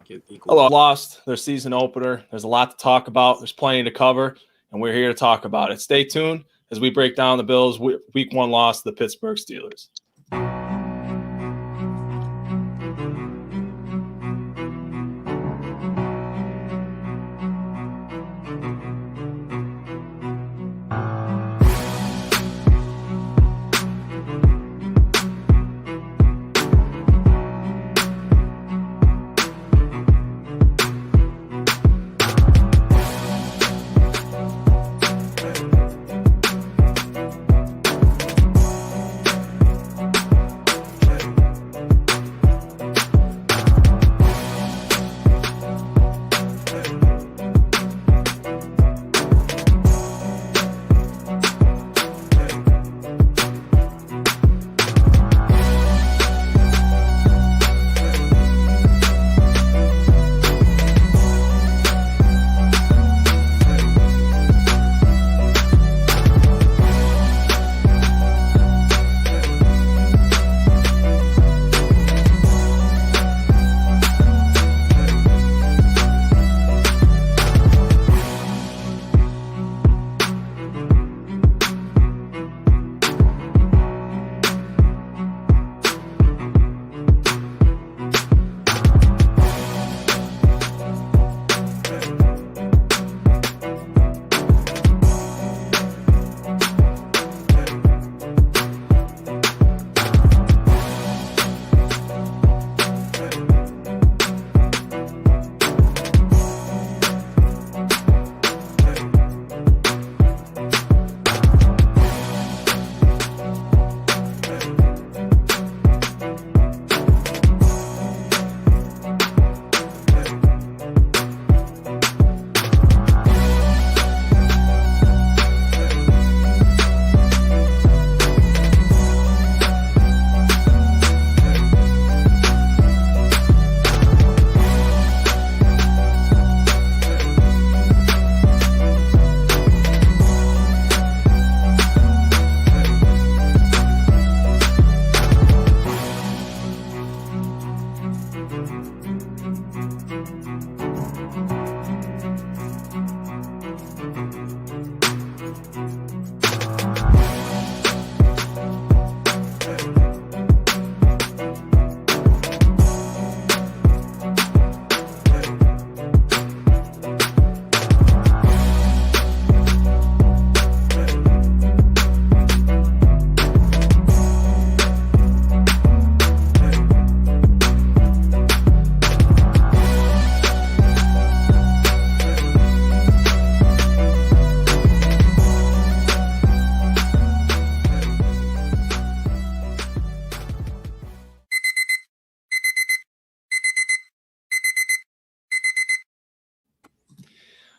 get equal. Hello. Lost their season opener. There's a lot to talk about. There's plenty to cover, and we're here to talk about it. Stay tuned as we break down the Bills' Week 1 loss to the Pittsburgh Steelers.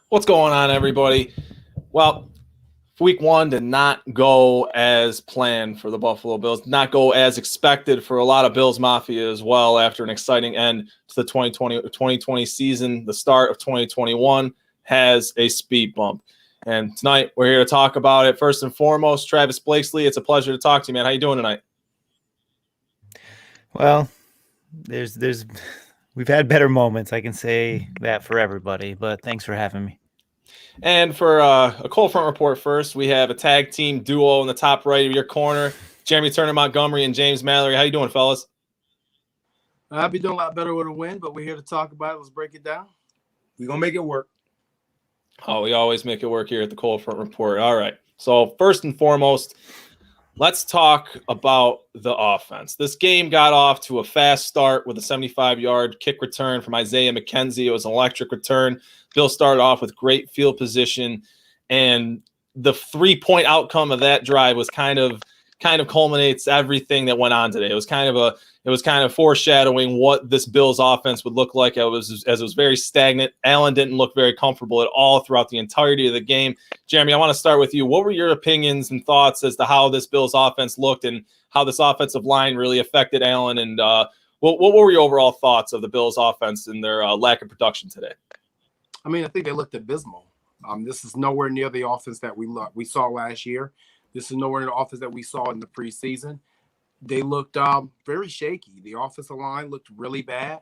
What's going on, everybody? Well, Week 1 did not go as planned for the Buffalo Bills, did not go as expected for a lot of Bills Mafia as well after an exciting end to the 2020 season. The start of 2021 has a speed bump. And tonight, we're here to talk about it. First and foremost, Travis Blakesley, it's a pleasure to talk to you, man. How you doing tonight? Well, we've had better moments. I can say that for everybody, but thanks for having me. And for a cold front report first, we have a tag team duo in the top right of your corner, Jeremy Turner Montgomery and James Mallory. How you doing, fellas? I'll be doing a lot better with a win, but we're here to talk about it. Let's break it down. We're going to make it work. Oh, we always make it work here at the cold front report. All right. So first and foremost, let's talk about the offense. This game got off to a fast start with a 75-yard kick return from Isaiah McKenzie. It was an electric return. Bill started off with great field position, and the 3-point outcome of that drive was kind of culminates everything that went on today. It was kind of foreshadowing what this Bills offense would look like. It was very stagnant. Allen didn't look very comfortable at all throughout the entirety of the game. Jeremy, I want to start with you. What were your opinions and thoughts as to how this Bills offense looked and how this offensive line really affected Allen? And what were your overall thoughts of the Bills offense and their lack of production today? I mean, I think they looked abysmal. This is nowhere near the offense that we saw last year. This is nowhere near the offense that we saw in the preseason. They looked very shaky. The offensive line looked really bad.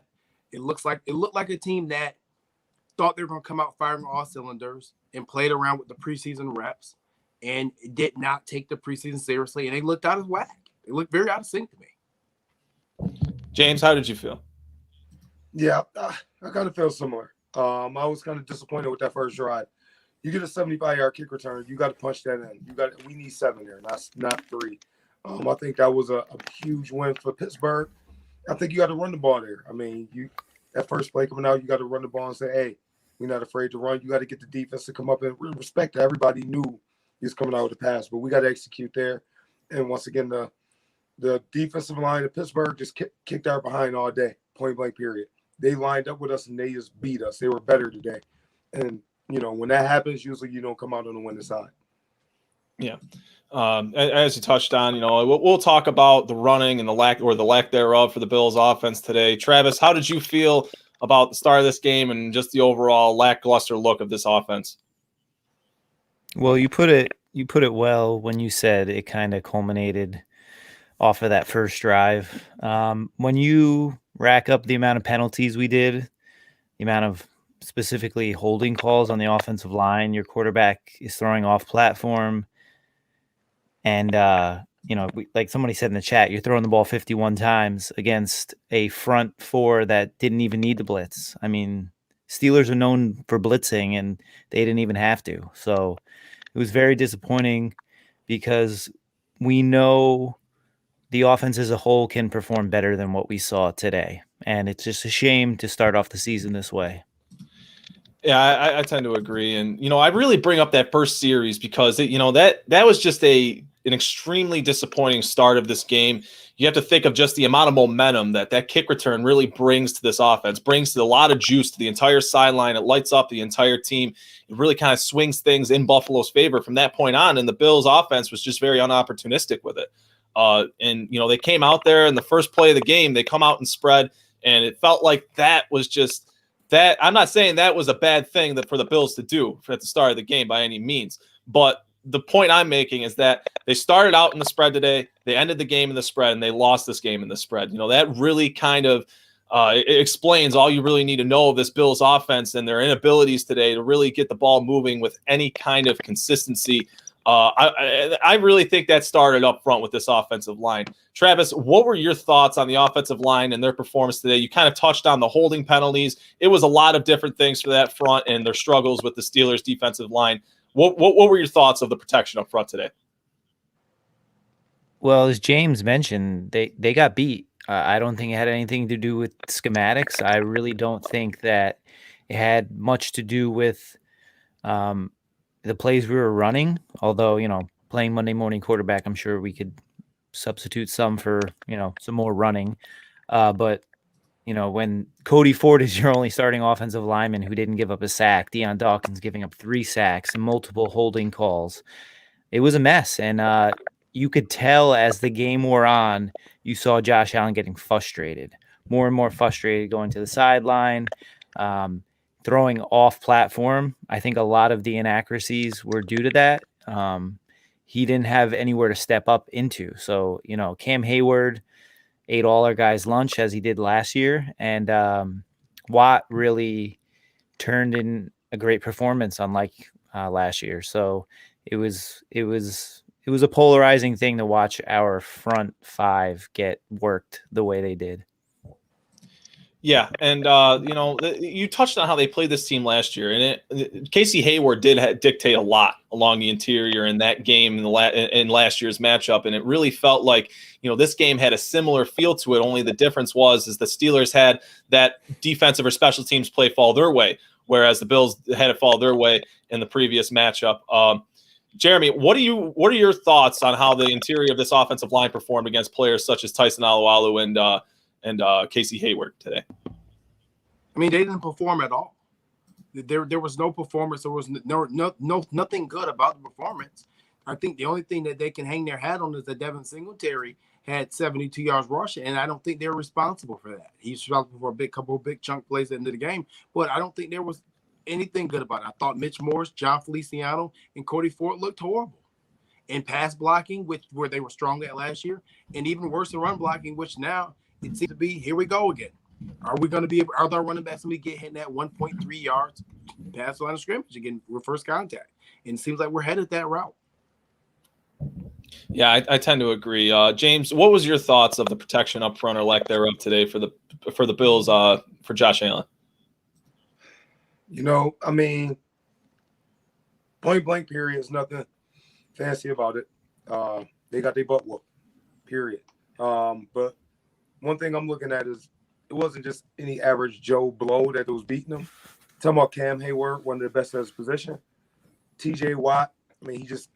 It looked like a team that thought they were going to come out firing all cylinders and played around with the preseason reps and did not take the preseason seriously, and they looked out of whack. They looked very out of sync to me. James, how did you feel? Yeah, I kind of feel similar. I was kind of disappointed with that first drive. You get a 75-yard kick return, you got to punch that in. We need 7 there, not 3. I think that was a huge win for Pittsburgh. I think you got to run the ball there. I mean, that first play coming out, you got to run the ball and say, hey, we're not afraid to run. You got to get the defense to come up and respect that. Everybody knew he was coming out with a pass, but we got to execute there. And once again, the defensive line of Pittsburgh just kicked our behind all day, point blank period. They lined up with us and they just beat us. They were better today. And, when that happens, usually you don't come out on the winning side. Yeah. As you touched on, we'll talk about the running and the lack thereof for the Bills offense today. Travis, how did you feel about the start of this game and just the overall lackluster look of this offense? Well, you put it well when you said it kind of culminated off of that first drive. When you rack up the amount of penalties we did, the amount of specifically holding calls on the offensive line, your quarterback is throwing off platform. And, like somebody said in the chat, you're throwing the ball 51 times against a front 4 that didn't even need the blitz. I mean, Steelers are known for blitzing, and they didn't even have to. So it was very disappointing because we know the offense as a whole can perform better than what we saw today. And it's just a shame to start off the season this way. Yeah, I tend to agree. And, I really bring up that first series because, that was just an extremely disappointing start of this game. You have to think of just the amount of momentum that kick return really brings to this offense, brings a lot of juice to the entire sideline. It lights up the entire team. It really kind of swings things in Buffalo's favor from that point on. And the Bills offense was just very unopportunistic with it. And they came out there in the first play of the game, they come out and spread, and it felt like that was just that. I'm not saying that was a bad thing for the Bills to do at the start of the game by any means, but the point I'm making is that they started out in the spread today, they ended the game in the spread, and they lost this game in the spread. That really kind of it explains all you really need to know of this Bills offense and their inabilities today to really get the ball moving with any kind of consistency. I really think that started up front with this offensive line. Travis, what were your thoughts on the offensive line and their performance today? You kind of touched on the holding penalties. It was a lot of different things for that front and their struggles with the Steelers' defensive line. What were your thoughts of the protection up front today? Well, as James mentioned, they got beat. I don't think it had anything to do with schematics. I really don't think that it had much to do with the plays we were running, although, playing Monday morning quarterback, I'm sure we could substitute some for, some more running. But, when Cody Ford is your only starting offensive lineman who didn't give up a sack, Deion Dawkins giving up 3 sacks and multiple holding calls, it was a mess. And you could tell as the game wore on, you saw Josh Allen getting frustrated, more and more frustrated, going to the sideline, throwing off platform. I think a lot of the inaccuracies were due to that. He didn't have anywhere to step up into. So, Cam Hayward ate all our guys' lunch as he did last year. And Watt really turned in a great performance, unlike last year. So it was a polarizing thing to watch our front 5 get worked the way they did. Yeah, and you touched on how they played this team last year, and Casey Hayward did dictate a lot along the interior in that game in last year's matchup, and it really felt like this game had a similar feel to it. Only the difference was the Steelers had that defensive or special teams play fall their way, whereas the Bills had it fall their way in the previous matchup. Jeremy, what are your thoughts on how the interior of this offensive line performed against players such as Tyson Alualu and Casey Hayward today? I mean, they didn't perform at all. There was no performance. There was nothing good about the performance. I think the only thing that they can hang their hat on is that Devin Singletary had 72 yards rushing, and I don't think they're responsible for that. He's responsible for a couple of big chunk plays at the end of the game, but I don't think there was anything good about it. I thought Mitch Morse, John Feliciano, and Cody Ford looked horrible. In pass blocking, where they were strong at last year, and even worse in run blocking, which now it seems to be, here we go again. Are we going to be able? Are our running backs going to be getting that 1.3 yards past the line of scrimmage again with first contact? And it seems like we're headed that route. Yeah, I tend to agree. James, what was your thoughts of the protection up front or lack thereof today for the Bills for Josh Allen? You know, I mean, point blank period is nothing fancy about it. They got their butt whooped, period. But one thing I'm looking at is it wasn't just any average Joe Blow that was beating them. Talking about Cam Hayward, one of the best at his position. TJ Watt, I mean, he just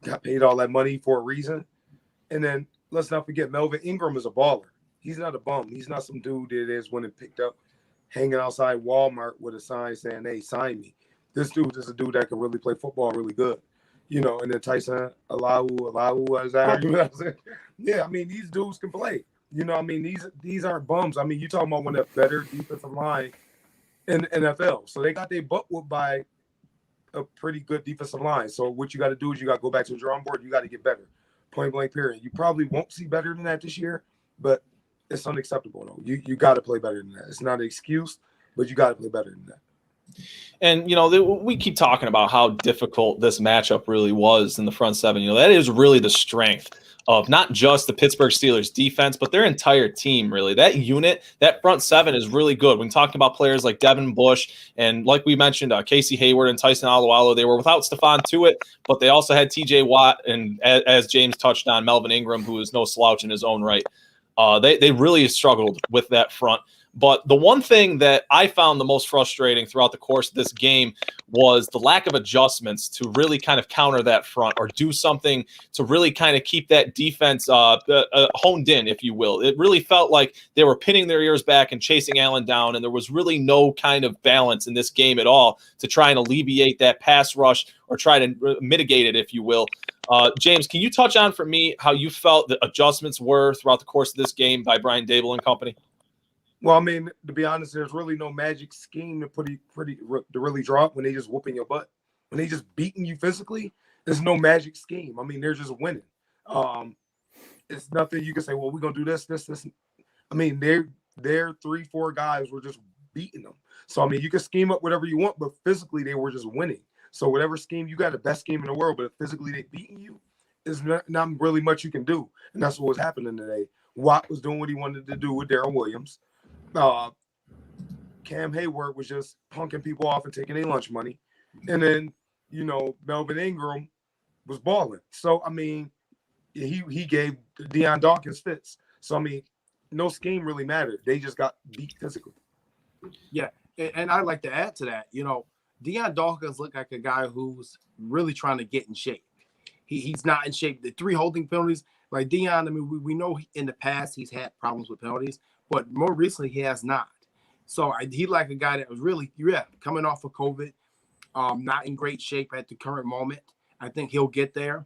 got paid all that money for a reason. And then let's not forget, Melvin Ingram is a baller. He's not a bum. He's not some dude that is when it picked up hanging outside Walmart with a sign saying, hey, sign me. This dude is a dude that can really play football really good. You know, and then Tyson Alau, is that you know what I'm saying? Yeah, I mean, these dudes can play. You know, I mean, these aren't bums. I mean, you're talking about one of the better defensive line in the NFL. So they got their butt whooped by a pretty good defensive line. So what you got to do is you got to go back to the drawing board. You got to get better. Point blank period. You probably won't see better than that this year, but it's unacceptable though. You got to play better than that. It's not an excuse, but you got to play better than that. And, you know, we keep talking about how difficult this matchup really was in the front seven. You know, that is really the strength of not just the Pittsburgh Steelers defense, but their entire team, really. That unit, that front seven is really good. When talking about players like Devin Bush and, like we mentioned, Casey Hayward and Tyson Alualo, they were without Stephon Tuitt, but they also had TJ Watt and, as James touched on, Melvin Ingram, who is no slouch in his own right. They really struggled with that front. But the one thing that I found the most frustrating throughout the course of this game was the lack of adjustments to really kind of counter that front or do something to really kind of keep that defense honed in, if you will. It really felt like they were pinning their ears back and chasing Allen down, and there was really no kind of balance in this game at all to try and alleviate that pass rush or try to mitigate it, if you will. James, can you touch on for me how you felt the adjustments were throughout the course of this game by Brian Dable and company? Well, I mean, to be honest, there's really no magic scheme to really drop when they just whooping your butt. When they just beating you physically, there's no magic scheme. I mean, they're just winning. It's nothing you can say, well, we're going to do this. I mean, their 3-4 guys were just beating them. So, I mean, you can scheme up whatever you want, but physically they were just winning. So whatever scheme, you got the best scheme in the world, but if physically they beating you, there's not really much you can do. And that's what was happening today. Watt was doing what he wanted to do with Darrell Williams. Cam Hayward was just punking people off and taking their lunch money. And then, you know, Melvin Ingram was balling. So, I mean, he gave Deion Dawkins fits. So, I mean, no scheme really mattered. They just got beat physically. Yeah, and I'd like to add to that, you know, Deion Dawkins looked like a guy who's really trying to get in shape. He's not in shape. The 3 holding penalties, like Deion, I mean, we know in the past he's had problems with penalties, but more recently he has not. So he like a guy that was really, coming off of COVID, not in great shape at the current moment. I think he'll get there.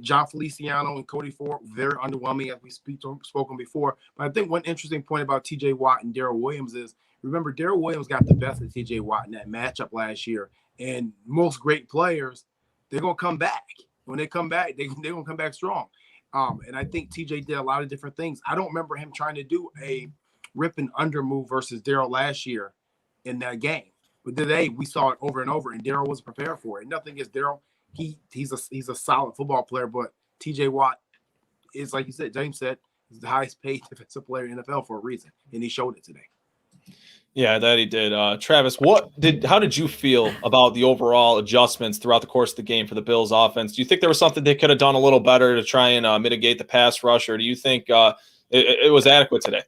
John Feliciano and Cody Ford, very underwhelming as we spoken before. But I think one interesting point about TJ Watt and Darrell Williams is, remember, Darrell Williams got the best of TJ Watt in that matchup last year. And most great players, they're going to come back. When they come back, they're going to come back strong. And I think TJ did a lot of different things. I don't remember him trying to do a rip and under move versus Darrell last year in that game. But today we saw it over and over, and Darrell was prepared for it. Nothing against Darrell. He's a solid football player, but TJ Watt is, like you said, James said, he's the highest paid defensive player in the NFL for a reason, and he showed it today. Yeah, that he did. Travis, how did you feel about the overall adjustments throughout the course of the game for the Bills offense? Do you think there was something they could have done a little better to try and mitigate the pass rush, or do you think it was adequate today?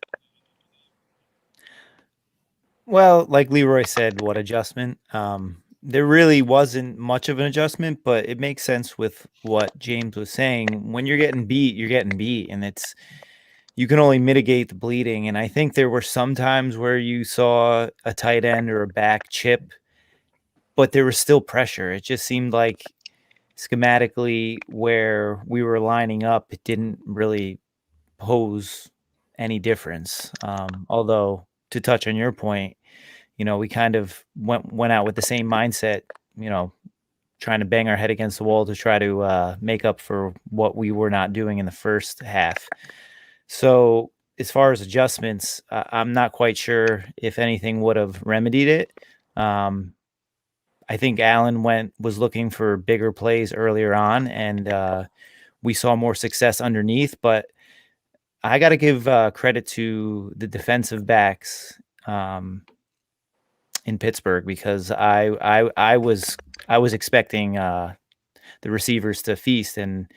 Well, like Leroy said, what adjustment? There really wasn't much of an adjustment, but it makes sense with what James was saying. When you're getting beat, you're getting beat, and you can only mitigate the bleeding. And I think there were some times where you saw a tight end or a back chip, but there was still pressure. It just seemed like schematically where we were lining up, it didn't really pose any difference. Although, to touch on your point, you know, we kind of went out with the same mindset, you know, trying to bang our head against the wall to try to make up for what we were not doing in the first half. So as far as adjustments, I'm not quite sure if anything would have remedied it. I think Allen was looking for bigger plays earlier on, and we saw more success underneath. But I got to give credit to the defensive backs in Pittsburgh, because I was expecting the receivers to feast, and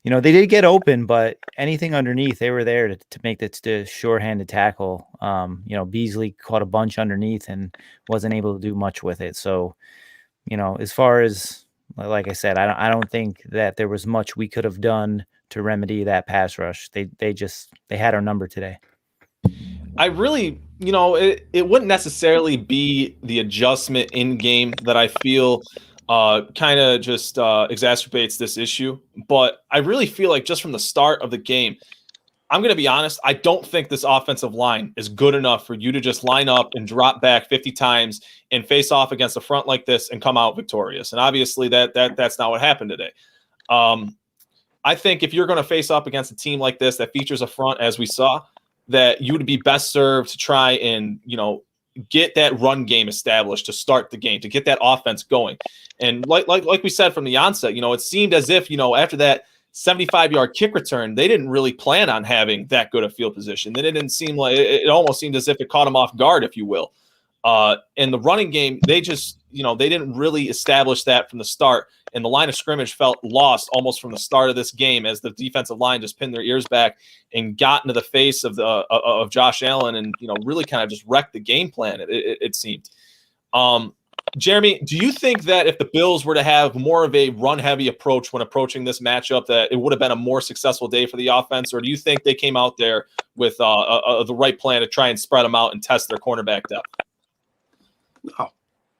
they did get open, but anything underneath, they were there to make the sure-handed tackle. Beasley caught a bunch underneath and wasn't able to do much with it. So, as far as, like I said, I don't think that there was much we could have done to remedy that pass rush. They had our number today. I really, it wouldn't necessarily be the adjustment in game that I feel kind of just exacerbates this issue. But I really feel like just from the start of the game, I'm going to be honest, I don't think this offensive line is good enough for you to just line up and drop back 50 times and face off against a front like this and come out victorious. And obviously that's not what happened today. I think if you're going to face up against a team like this that features a front, as we saw, that you would be best served to try and, get that run game established to start the game, to get that offense going. And like we said from the onset, it seemed as if, after that 75-yard kick return, they didn't really plan on having that good a field position. Then it didn't seem like it almost seemed as if it caught them off guard, if you will. In the running game, they just, they didn't really establish that from the start. And the line of scrimmage felt lost almost from the start of this game as the defensive line just pinned their ears back and got into the face of Josh Allen and, really kind of just wrecked the game plan, it seemed. Jeremy, do you think that if the Bills were to have more of a run-heavy approach when approaching this matchup, that it would have been a more successful day for the offense? Or do you think they came out there with the right plan to try and spread them out and test their cornerback depth? No,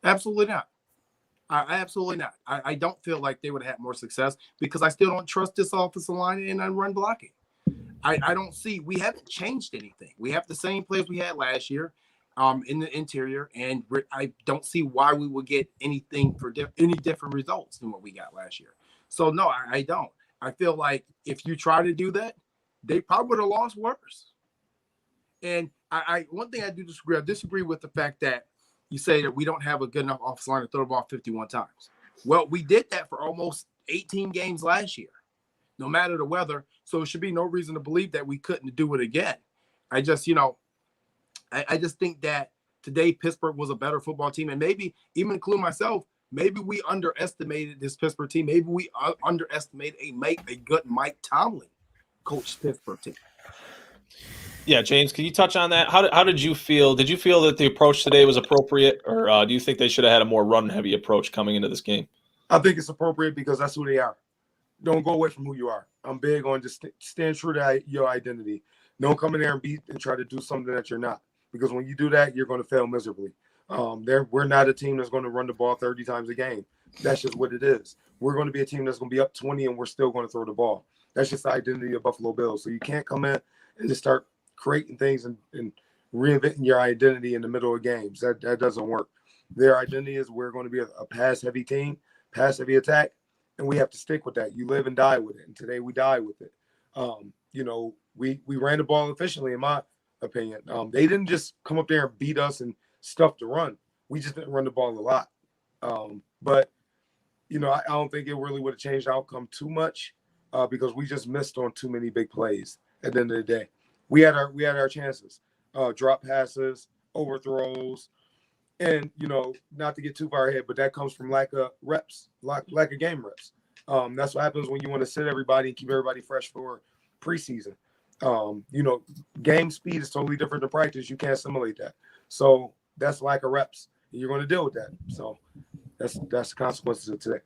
absolutely not. Absolutely not. I don't feel like they would have had more success because I still don't trust this offensive line and run blocking. I don't see, we haven't changed anything. We have the same players we had last year in the interior, and I don't see why we would get anything for any different results than what we got last year. So no, I don't. I feel like if you try to do that, they probably would have lost worse. And one thing I do disagree. I disagree with the fact that you say that we don't have a good enough offensive line to throw the ball 51 times. Well, we did that for almost 18 games last year, no matter the weather. So it should be no reason to believe that we couldn't do it again. I just think that today Pittsburgh was a better football team. And maybe, even including myself, maybe we underestimated this Pittsburgh team. Maybe we underestimated a good Mike Tomlin coached Pittsburgh team. Yeah, James, can you touch on that? How did you feel? Did you feel that the approach today was appropriate, or do you think they should have had a more run-heavy approach coming into this game? I think it's appropriate because that's who they are. Don't go away from who you are. I'm big on just stand true to your identity. Don't come in there and beat and try to do something that you're not, because when you do that, you're going to fail miserably. We're not a team that's going to run the ball 30 times a game. That's just what it is. We're going to be a team that's going to be up 20 and we're still going to throw the ball. That's just the identity of Buffalo Bills. So you can't come in and just start creating things and reinventing your identity in the middle of games. That doesn't work. Their identity is we're going to be a pass-heavy team, pass-heavy attack, and we have to stick with that. You live and die with it, and today we die with it. We ran the ball efficiently, in my opinion. They didn't just come up there and beat us and stuff the run. We just didn't run the ball a lot. But I don't think it really would have changed the outcome too much because we just missed on too many big plays at the end of the day. We had our chances, drop passes, overthrows, and not to get too far ahead, but that comes from lack of reps, lack of game reps. That's what happens when you want to sit everybody and keep everybody fresh for preseason. Game speed is totally different than practice. You can't simulate that. So that's lack of reps. And you're going to deal with that. So that's the consequences of today.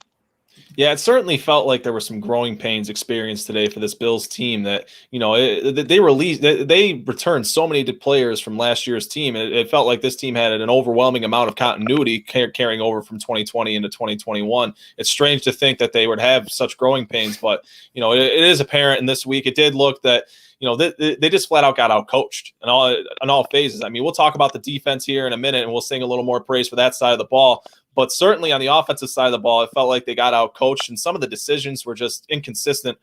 Yeah, it certainly felt like there were some growing pains experienced today for this Bills team that, they returned so many players from last year's team. It felt like this team had an overwhelming amount of continuity carrying over from 2020 into 2021. It's strange to think that they would have such growing pains, but, it is apparent in this week. It did look that, they just flat out got out-coached in all phases. I mean, we'll talk about the defense here in a minute, and we'll sing a little more praise for that side of the ball. But certainly on the offensive side of the ball, it felt like they got out-coached, and some of the decisions were just inconsistent.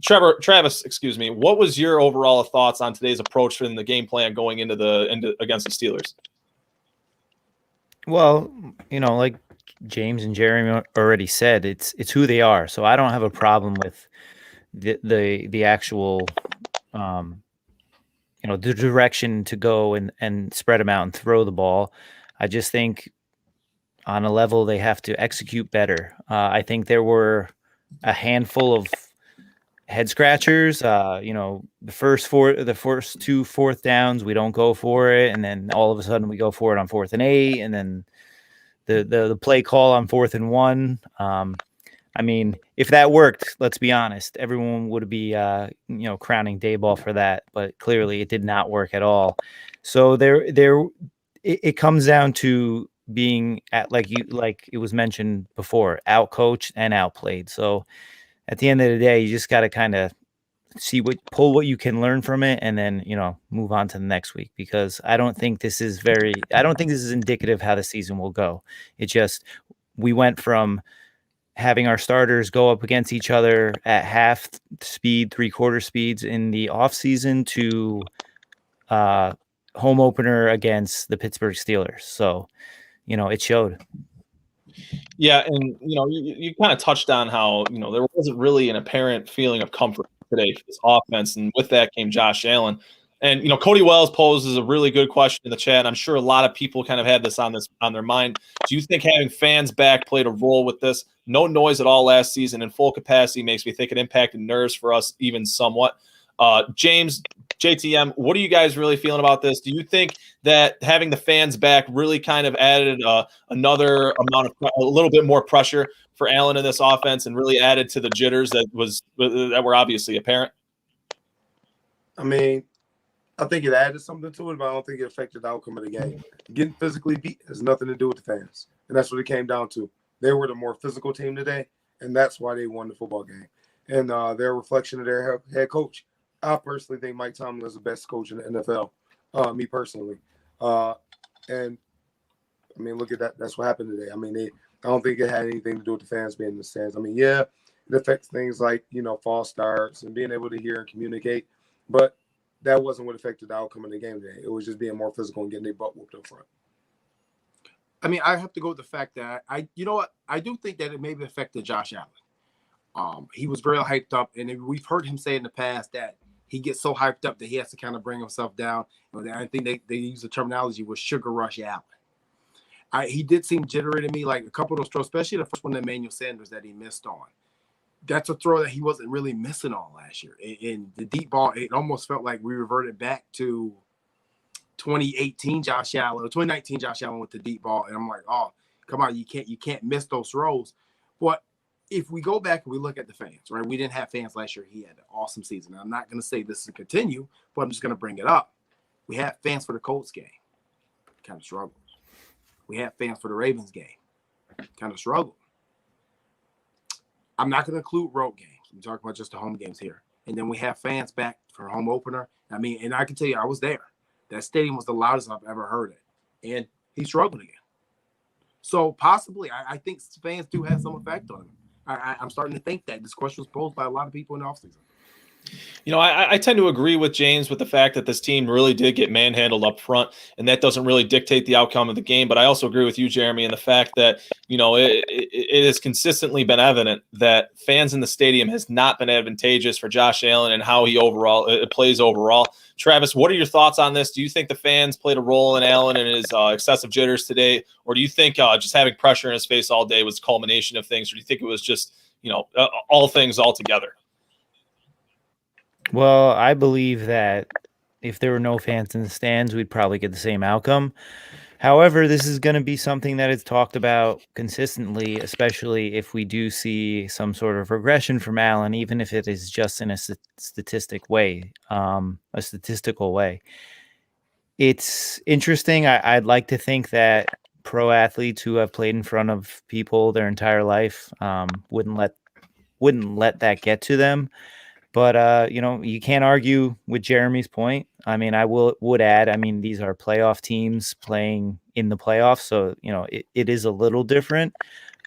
Travis, excuse me. What was your overall thoughts on today's approach in the game plan going into against the Steelers? Well, like James and Jeremy already said, it's who they are. So I don't have a problem with the actual, the direction to go and spread them out and throw the ball. I just think on a level they have to execute better. I think there were a handful of head scratchers. The first 2 fourth downs, we don't go for it, and then all of a sudden we go for it on 4th and 8, and then the play call on 4th and 1. I mean, if that worked, let's be honest, everyone would be crowning Dayball for that, but clearly it did not work at all. So it comes down to being like it was mentioned before, outcoached and outplayed. So at the end of the day, you just got to kind of pull what you can learn from it, and then move on to the next week, because I don't think this is indicative how the season will go. It just, we went from having our starters go up against each other at half speed, 3/4 speeds in the off season to home opener against the Pittsburgh Steelers. So it showed. Yeah, and you kind of touched on how there wasn't really an apparent feeling of comfort today for this offense, and with that came Josh Allen. And Cody Wells poses a really good question in the chat. I'm sure a lot of people kind of had this on their mind. Do you think having fans back played a role with this? No noise at all last season in full capacity makes me think it impacted nerves for us even somewhat. James, JTM, what are you guys really feeling about this? Do you think that having the fans back really kind of added another amount of a little bit more pressure for Allen in this offense, and really added to the jitters that were obviously apparent? I mean, I think it added something to it, but I don't think it affected the outcome of the game. Getting physically beat has nothing to do with the fans, and that's what it came down to. They were the more physical team today, and that's why they won the football game. And they're a reflection of their head coach. I personally think Mike Tomlin is the best coach in the NFL, me personally. And, I mean, look at that. That's what happened today. I mean, I don't think it had anything to do with the fans being in the stands. I mean, yeah, it affects things like, false starts and being able to hear and communicate, but that wasn't what affected the outcome of the game today. It was just being more physical and getting their butt whooped up front. I mean, I have to go with the fact that I do think that it maybe affected Josh Allen. He was very hyped up, and we've heard him say in the past that he gets so hyped up that he has to kind of bring himself down. I think they use the terminology was sugar rush Allen. He did seem jittery to me, like a couple of those throws, especially the first one to Emmanuel Sanders that he missed on. That's a throw that he wasn't really missing on last year. In the deep ball, it almost felt like we reverted back to 2018 Josh Allen or 2019 Josh Allen with the deep ball. And I'm like, oh, come on, you can't miss those throws. But if we go back and we look at the fans, right? We didn't have fans last year. He had an awesome season. Now, I'm not going to say this is continue, but I'm just going to bring it up. We had fans for the Colts game. Kind of struggled. We had fans for the Ravens game. Kind of struggled. I'm not going to include road games. I'm talking about just the home games here. And then we have fans back for home opener. I mean, and I can tell you, I was there. That stadium was the loudest I've ever heard it. And he struggled again. So possibly, I think fans do have some effect on him. I'm starting to think that this question was posed by a lot of people in the offseason. I tend to agree with James with the fact that this team really did get manhandled up front, and that doesn't really dictate the outcome of the game. But I also agree with you, Jeremy, in the fact that, it has consistently been evident that fans in the stadium has not been advantageous for Josh Allen and how he plays overall. Travis, what are your thoughts on this? Do you think the fans played a role in Allen and his excessive jitters today? Or do you think just having pressure in his face all day was the culmination of things? Or do you think it was just, all things all together? Well, I believe that if there were no fans in the stands, we'd probably get the same outcome. However, this is going to be something that is talked about consistently, especially if we do see some sort of regression from Allen, even if it is just in a statistical way. It's interesting. I'd like to think that pro athletes who have played in front of people their entire life wouldn't let that get to them. But, you can't argue with Jeremy's point. I mean, I would add, these are playoff teams playing in the playoffs. So, it is a little different,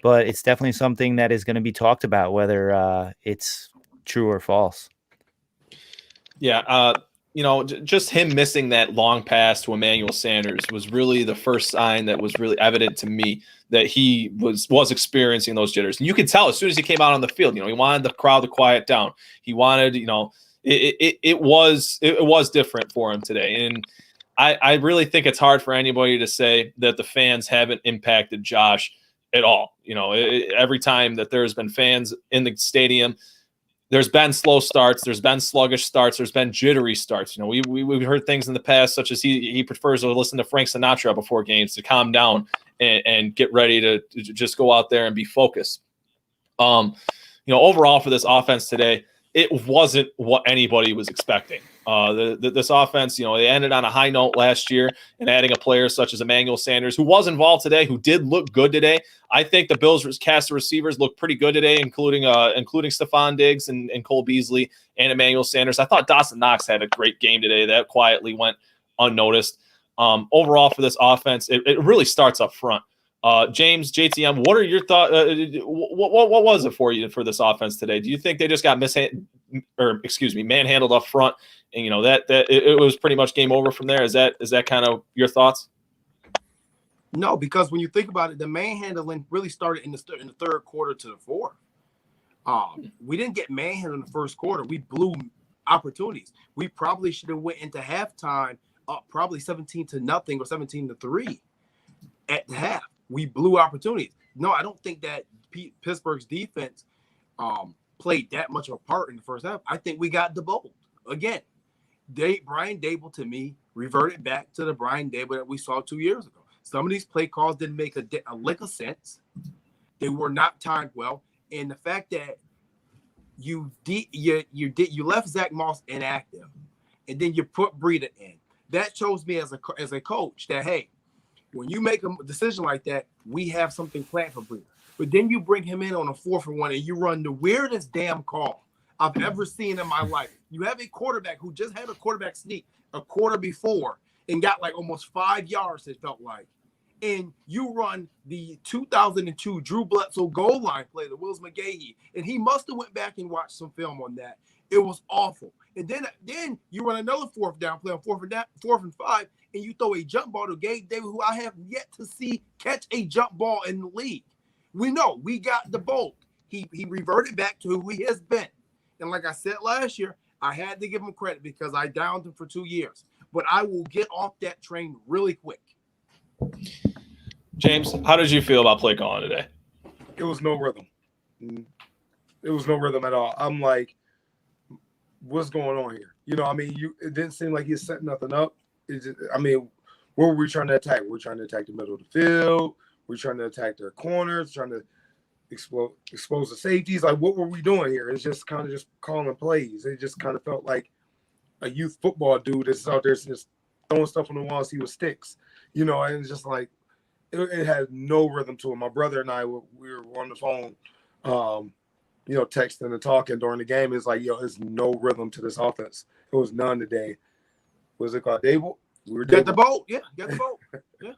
but it's definitely something that is going to be talked about, whether it's true or false. Yeah, just him missing that long pass to Emmanuel Sanders was really the first sign that was really evident to me that he was experiencing those jitters. And you could tell as soon as he came out on the field, he wanted the crowd to quiet down. He wanted, it was different for him today. And I really think it's hard for anybody to say that the fans haven't impacted Josh at all. Every time that there's been fans in the stadium, there's been slow starts, there's been sluggish starts, there's been jittery starts. We've heard things in the past, such as he prefers to listen to Frank Sinatra before games to calm down and get ready to just go out there and be focused. Overall for this offense today, it wasn't what anybody was expecting. This offense, they ended on a high note last year, and adding a player such as Emmanuel Sanders, who was involved today, who did look good today. I think the Bills' cast of receivers looked pretty good today, including Stephon Diggs and Cole Beasley and Emmanuel Sanders. I thought Dawson Knox had a great game today. That quietly went unnoticed. Overall for this offense, it really starts up front. James, JTM, what are your thoughts? What was it for you for this offense today? Do you think they just got manhandled up front, and that it was pretty much game over from there? Is that kind of your thoughts? No, because when you think about it, the manhandling really started in the third quarter to the fourth. We didn't get manhandled in the first quarter. We blew opportunities. We probably should have went into halftime up probably 17-0 or 17-3 at the half. We blew opportunities. No, I don't think that Pittsburgh's defense played that much of a part in the first half. I think we got debulked. Again, Brian Daboll, to me, reverted back to the Brian Daboll that we saw 2 years ago. Some of these play calls didn't make a lick of sense. They were not timed well. And the fact that you left Zach Moss inactive, and then you put Breida in, that shows me as a coach that, hey, when you make a decision like that, we have something planned for Breida. But then you bring him in on a 4-for-1 and you run the weirdest damn call I've ever seen in my life. You have a quarterback who just had a quarterback sneak a quarter before and got like almost 5 yards, it felt like. And you run the 2002 Drew Bledsoe goal line play, the Wills McGahee, and he must have went back and watched some film on that. It was awful. And then you run another fourth down play on 4th and 5, and you throw a jump ball to Gabe Davis, who I have yet to see catch a jump ball in the league. We know we got the bolt. He reverted back to who he has been. And like I said last year, I had to give him credit because I downed him for 2 years. But I will get off that train really quick. James, how did you feel about play calling today? It was no rhythm. It was no rhythm at all. I'm like, what's going on here? It didn't seem like he was setting nothing up. What were we trying to attack? We're trying to attack the middle of the field. We're trying to attack their corners, trying to expose the safeties. Like, what were we doing here? It's just kind of just calling plays. It just kind of felt like a youth football dude that's out there just throwing stuff on the wall, see what sticks. And it's just like, it had no rhythm to it. My brother and I, we were on the phone, texting and talking during the game. It's like, there's no rhythm to this offense. It was none today. Was it called Daboll? We were Get the boat. Yeah, get the boat. Yeah.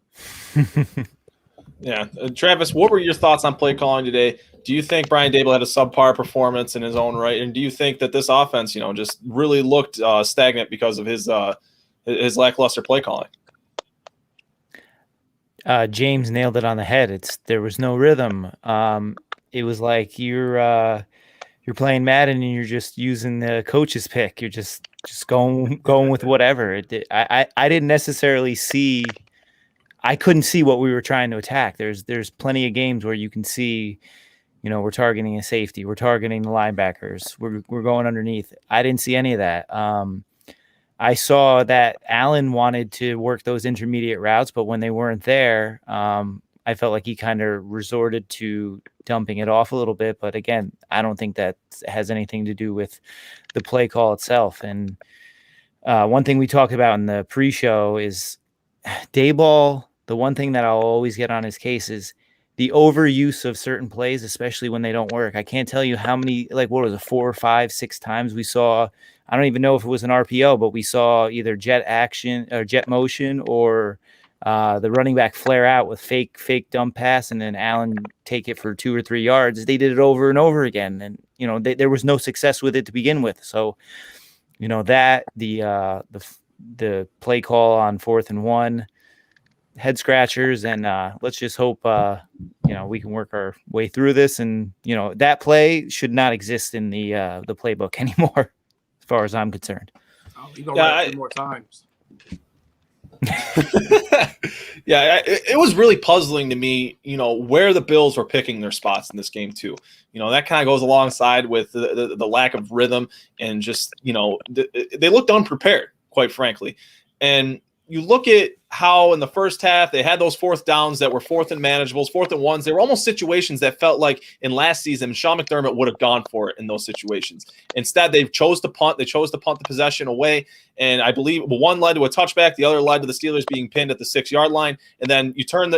Yeah. Travis, what were your thoughts on play calling today? Do you think Brian Daboll had a subpar performance in his own right? And do you think that this offense, just really looked stagnant because of his lackluster play calling? James nailed it on the head. There was no rhythm. It was like you're playing Madden and you're just using the coach's pick. You're just going with whatever. I didn't necessarily see. I couldn't see what we were trying to attack. There's plenty of games where you can see, we're targeting a safety, we're targeting the linebackers, we're going underneath. I didn't see any of that. I saw that Allen wanted to work those intermediate routes, but when they weren't there, I felt like he kind of resorted to dumping it off a little bit. But again, I don't think that has anything to do with the play call itself. And one thing we talked about in the pre-show is Daboll. The one thing that I'll always get on his case is the overuse of certain plays, especially when they don't work. I can't tell you how many, 4, 5, 6 times we saw. I don't even know if it was an RPO, but we saw either jet action or jet motion or the running back flare out with fake dump pass, and then Allen take it for 2 or 3 yards. They did it over and over again, and there was no success with it to begin with. So that the play call on 4th and 1, head scratchers, and let's just hope we can work our way through this. And that play should not exist in the playbook anymore, as far as I'm concerned. Oh, you're gonna write it 2 more times. Yeah, it was really puzzling to me, where the Bills were picking their spots in this game too. That kind of goes alongside with the lack of rhythm, and just they looked unprepared, quite frankly. And you look at how in the first half they had those 4th downs that were 4th and manageables, 4th and 1s. They were almost situations that felt like in last season Sean McDermott would have gone for it in those situations. Instead, they chose to punt. They chose to punt the possession away. And I believe one led to a touchback, the other led to the Steelers being pinned at the 6-yard line. And then you turn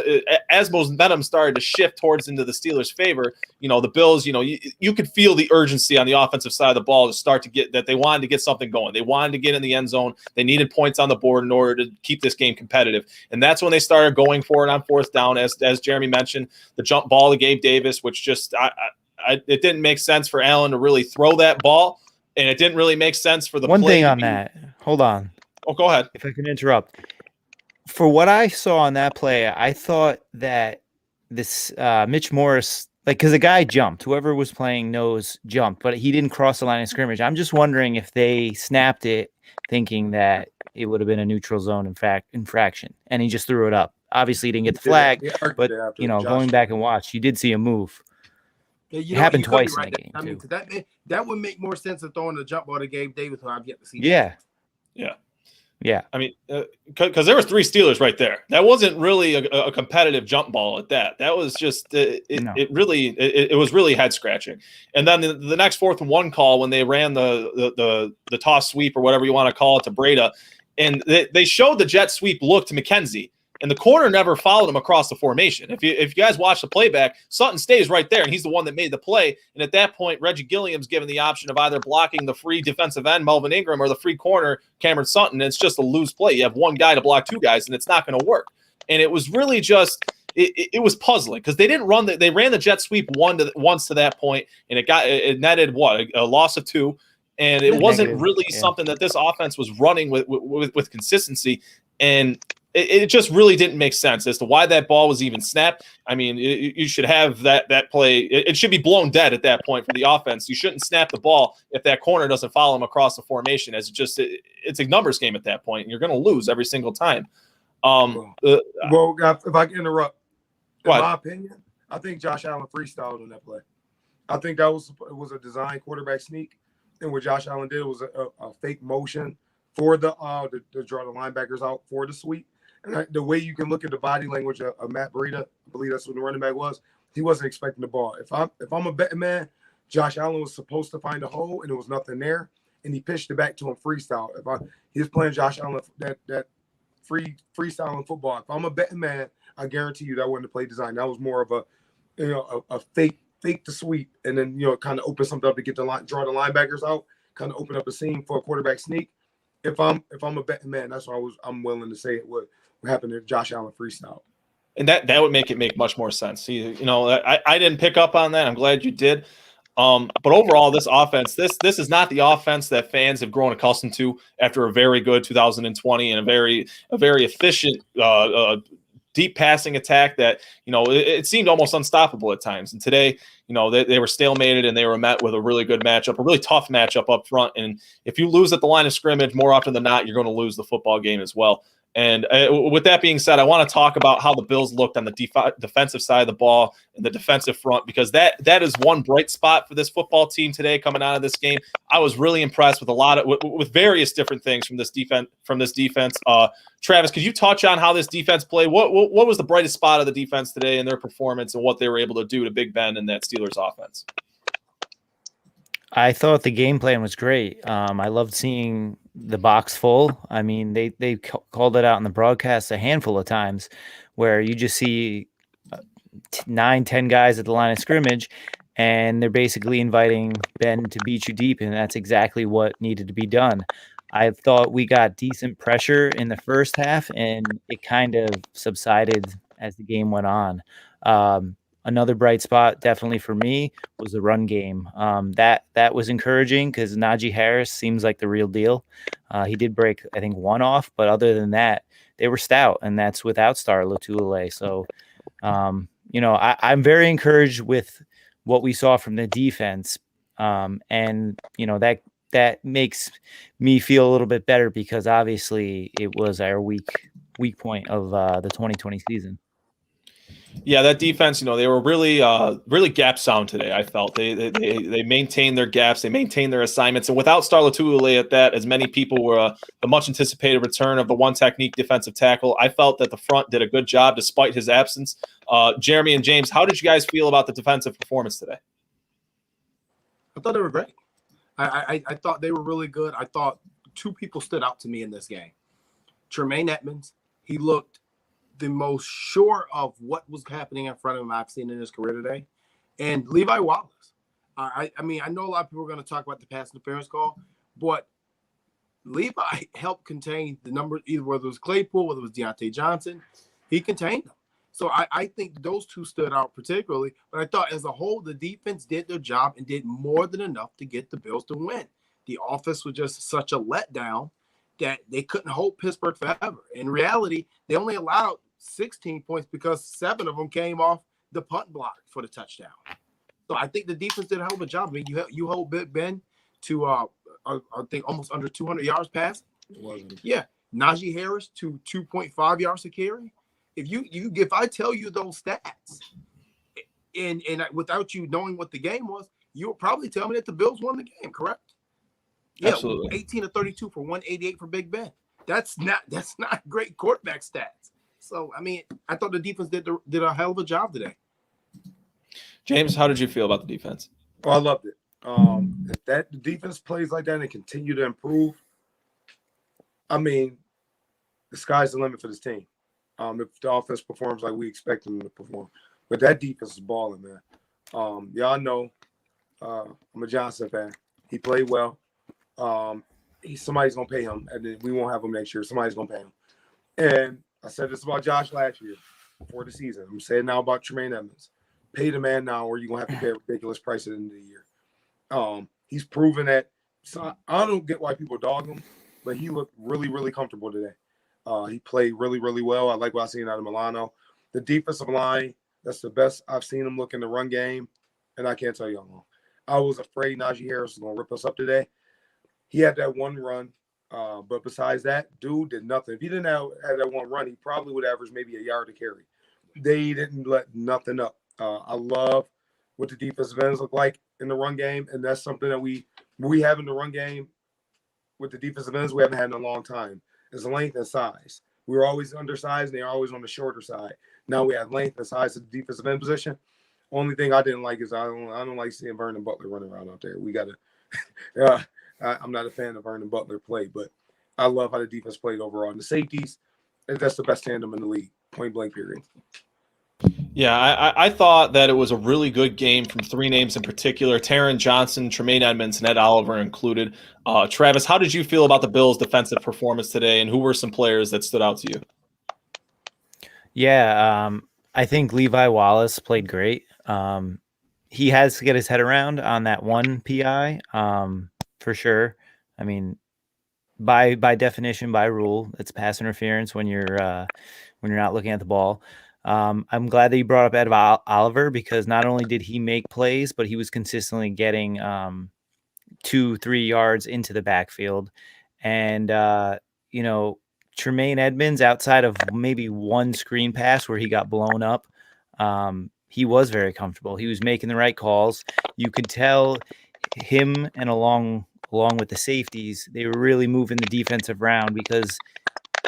as momentum started to shift towards into the Steelers' favor, the Bills, you could feel the urgency on the offensive side of the ball to start to get that they wanted to get something going. They wanted to get in the end zone. They needed points on the board in order to keep this game competitive. And that's when they started going for it on 4th down, as Jeremy mentioned, the jump ball to Gabe Davis, which just it didn't make sense for Allen to really throw that ball. And it didn't really make sense for the one play thing on that. Hold on. Oh, go ahead. If I can interrupt. For what I saw on that play, I thought that this Mitch Morris, because the guy jumped, whoever was playing nose jumped, but he didn't cross the line of scrimmage. I'm just wondering if they snapped it thinking that it would have been a neutral zone infraction, and he just threw it up. Obviously, he didn't get the flag, but going back and watch, you did see a move. Yeah, it happened twice in the game. I mean, that would make more sense than throwing the jump ball to Gabe Davis, who I've yet to see. Yeah. I mean, because there were 3 Steelers right there. That wasn't really a competitive jump ball at that. That was just it was really head scratching. And then the next 4th and 1 call, when they ran the toss sweep or whatever you want to call it to Breda, and they showed the jet sweep look to McKenzie. And the corner never followed him across the formation. If you guys watch the playback, Sutton stays right there, and he's the one that made the play. And at that point, Reggie Gilliam's given the option of either blocking the free defensive end, Melvin Ingram, or the free corner, Cameron Sutton. And it's just a loose play. You have one guy to block 2 guys, and it's not going to work. And it was really just it was puzzling because they didn't run they ran the jet sweep once to that point, and it netted a loss of 2. And it wasn't really something that this offense was running with consistency. And it just really didn't make sense as to why that ball was even snapped. I mean, you should have that play. It should be blown dead at that point for the offense. You shouldn't snap the ball if that corner doesn't follow him across the formation, as it's a numbers game at that point, and you're going to lose every single time. Well, if I can interrupt, in my opinion, I think Josh Allen freestyled on that play. I think that was a design quarterback sneak, and what Josh Allen did was a fake motion for the to draw the linebackers out for the sweep. And the way you can look at the body language of Matt Breida, I believe that's what the running back was. He wasn't expecting the ball. If I'm a betting man, Josh Allen was supposed to find a hole, and there was nothing there, and he pitched it back to him freestyle. He was playing Josh Allen that freestyling football. If I'm a betting man, I guarantee you that wasn't a play design. That was more of a fake the sweep, and then kind of open something up to get draw the linebackers out, kind of open up a seam for a quarterback sneak. If I'm a betting man, that's why I'm willing to say it would happen if Josh Allen freestyle. And that would make much more sense. I didn't pick up on that. I'm glad you did. But overall, this offense, this is not the offense that fans have grown accustomed to after a very good 2020 and a very efficient deep passing attack that it seemed almost unstoppable at times. And today, they were stalemated, and they were met with a really good matchup, a really tough matchup up front. And if you lose at the line of scrimmage, more often than not, you're going to lose the football game as well. And with that being said, I want to talk about how the Bills looked on the defensive side of the ball and the defensive front, because that is one bright spot for this football team today coming out of this game. I was really impressed with with various different things from this defense. Travis, could you touch on how this defense played? What was the brightest spot of the defense today in their performance and what they were able to do to Big Ben and that Steelers offense? I thought the game plan was great. I loved seeing the box full. I mean, they called it out in the broadcast a handful of times where you just see 9-10 guys at the line of scrimmage, and they're basically inviting Ben to beat you deep, and that's exactly what needed to be done. I thought we got decent pressure in the first half, and it kind of subsided as the game went on. Another bright spot, definitely for me, was the run game. That was encouraging because Najee Harris seems like the real deal. He did break, I think, one off, but other than that, they were stout, and that's without Star Lotulelei. So, I'm very encouraged with what we saw from the defense, and that makes me feel a little bit better because obviously it was our weak point of the 2020 season. Yeah, that defense, they were really gap sound today. I felt they maintained their gaps, they maintained their assignments, and without Star Lotulelei at that, as many people were the much anticipated return of the one technique defensive tackle, I felt that the front did a good job despite his absence. Jeremy and James, how did you guys feel about the defensive performance today? I thought they were great. I thought they were really good. I thought two people stood out to me in this game. Tremaine Edmonds, he looked the most sure of what was happening in front of him I've seen in his career today. And Levi Wallace. I mean, I know a lot of people are going to talk about the pass interference call, but Levi helped contain the number, either whether it was Claypool, whether it was Deontay Johnson, he contained them. So I think those two stood out particularly. But I thought as a whole, the defense did their job and did more than enough to get the Bills to win. The offense was just such a letdown that they couldn't hold Pittsburgh forever. In reality, they only allowed 16 points because 7 of them came off the punt block for the touchdown. So I think the defense did a hell of a job. I mean, you hold Big Ben to I think almost under 200 yards passing. Yeah, Najee Harris to 2.5 yards a carry. If I tell you those stats, and without you knowing what the game was, you will probably tell me that the Bills won the game. Correct? Yeah, absolutely. 18 to 32 for 188 for Big Ben. That's not great quarterback stats. So I mean, I thought the defense did a hell of a job today. James, how did you feel about the defense? Oh, I loved it. If the defense plays like that and continue to improve, I mean, the sky's the limit for this team. If the offense performs like we expect them to perform. But that defense is balling, man. Y'all know I'm a Johnson fan. He played well. Somebody's going to pay him, and then we won't have him next year. Somebody's going to pay him. And I said this about Josh last year before the season. I'm saying now about Tremaine Edmonds. Pay the man now or you're going to have to pay a ridiculous price at the end of the year. He's proven that. So I don't get why people dog him, but he looked really, really comfortable today. He played really, really well. I like what I've seen out of Milano. The defensive line, that's the best I've seen him look in the run game, and I can't tell you how long. I was afraid Najee Harris was going to rip us up today. He had that one run, but besides that, dude did nothing. If he didn't have that one run, he probably would average maybe a yard to carry. They didn't let nothing up. I love what the defensive ends look like in the run game, and that's something that we have in the run game with the defensive ends we haven't had in a long time. Is length and size. We were always undersized, and they're always on the shorter side. Now we have length and size at the defensive end position. Only thing I didn't like is I don't like seeing Vernon Butler running around out there. We gotta. I'm not a fan of Vernon Butler play, but I love how the defense played overall. And the safeties, that's the best tandem in the league. Point blank. Period. Yeah, I thought that it was a really good game from 3 names in particular: Taryn Johnson, Tremaine Edmonds, and Ed Oliver included. Travis, how did you feel about the Bills' defensive performance today, and who were some players that stood out to you? Yeah, I think Levi Wallace played great. He has to get his head around on that one PI, for sure. I mean, by definition, by rule, it's pass interference when you're not looking at the ball. I'm glad that you brought up Ed Oliver because not only did he make plays, but he was consistently getting 2-3 yards into the backfield. And, Tremaine Edmonds, outside of maybe one screen pass where he got blown up, he was very comfortable. He was making the right calls. You could tell him and along with the safeties, they were really moving the defensive round because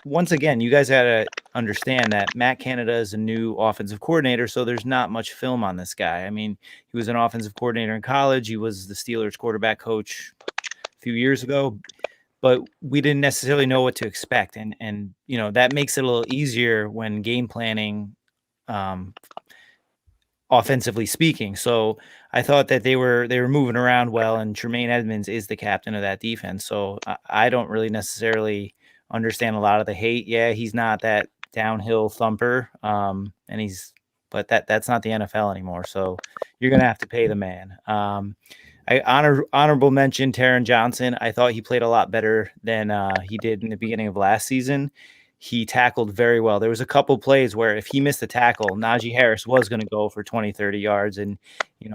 once again, you guys got to understand that Matt Canada is a new offensive coordinator, so there's not much film on this guy. I mean, he was an offensive coordinator in college. He was the Steelers quarterback coach a few years ago, but we didn't necessarily know what to expect. And that makes it a little easier when game planning offensively speaking. So I thought that they were moving around well, and Tremaine Edmonds is the captain of that defense. So I don't really necessarily understand a lot of the hate. Yeah, he's not that downhill thumper, but that's not the NFL anymore. So you're gonna have to pay the man. Honorable mention Taryn Johnson. I thought he played a lot better than he did in the beginning of last season. He tackled very well. There was a couple plays where if he missed a tackle, Najee Harris was going to go for 20, 30 yards. And,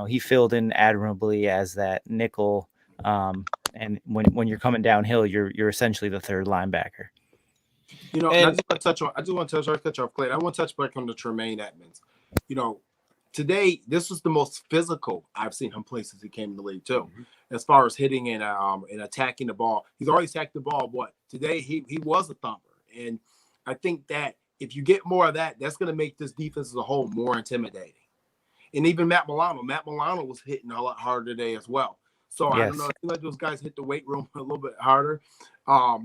he filled in admirably as that nickel. And when you're coming downhill, you're essentially the third linebacker. And I just want to touch off Clay. I want to touch back on the Tremaine Edmonds. Today, this was the most physical I've seen him play since he came in the league too. As far as hitting and attacking the ball. He's always attacked the ball, but today he was a thumper. And I think that if you get more of that, that's going to make this defense as a whole more intimidating. And even Matt Milano was hitting a lot harder today as well. So yes. I don't know. I feel like those guys hit the weight room a little bit harder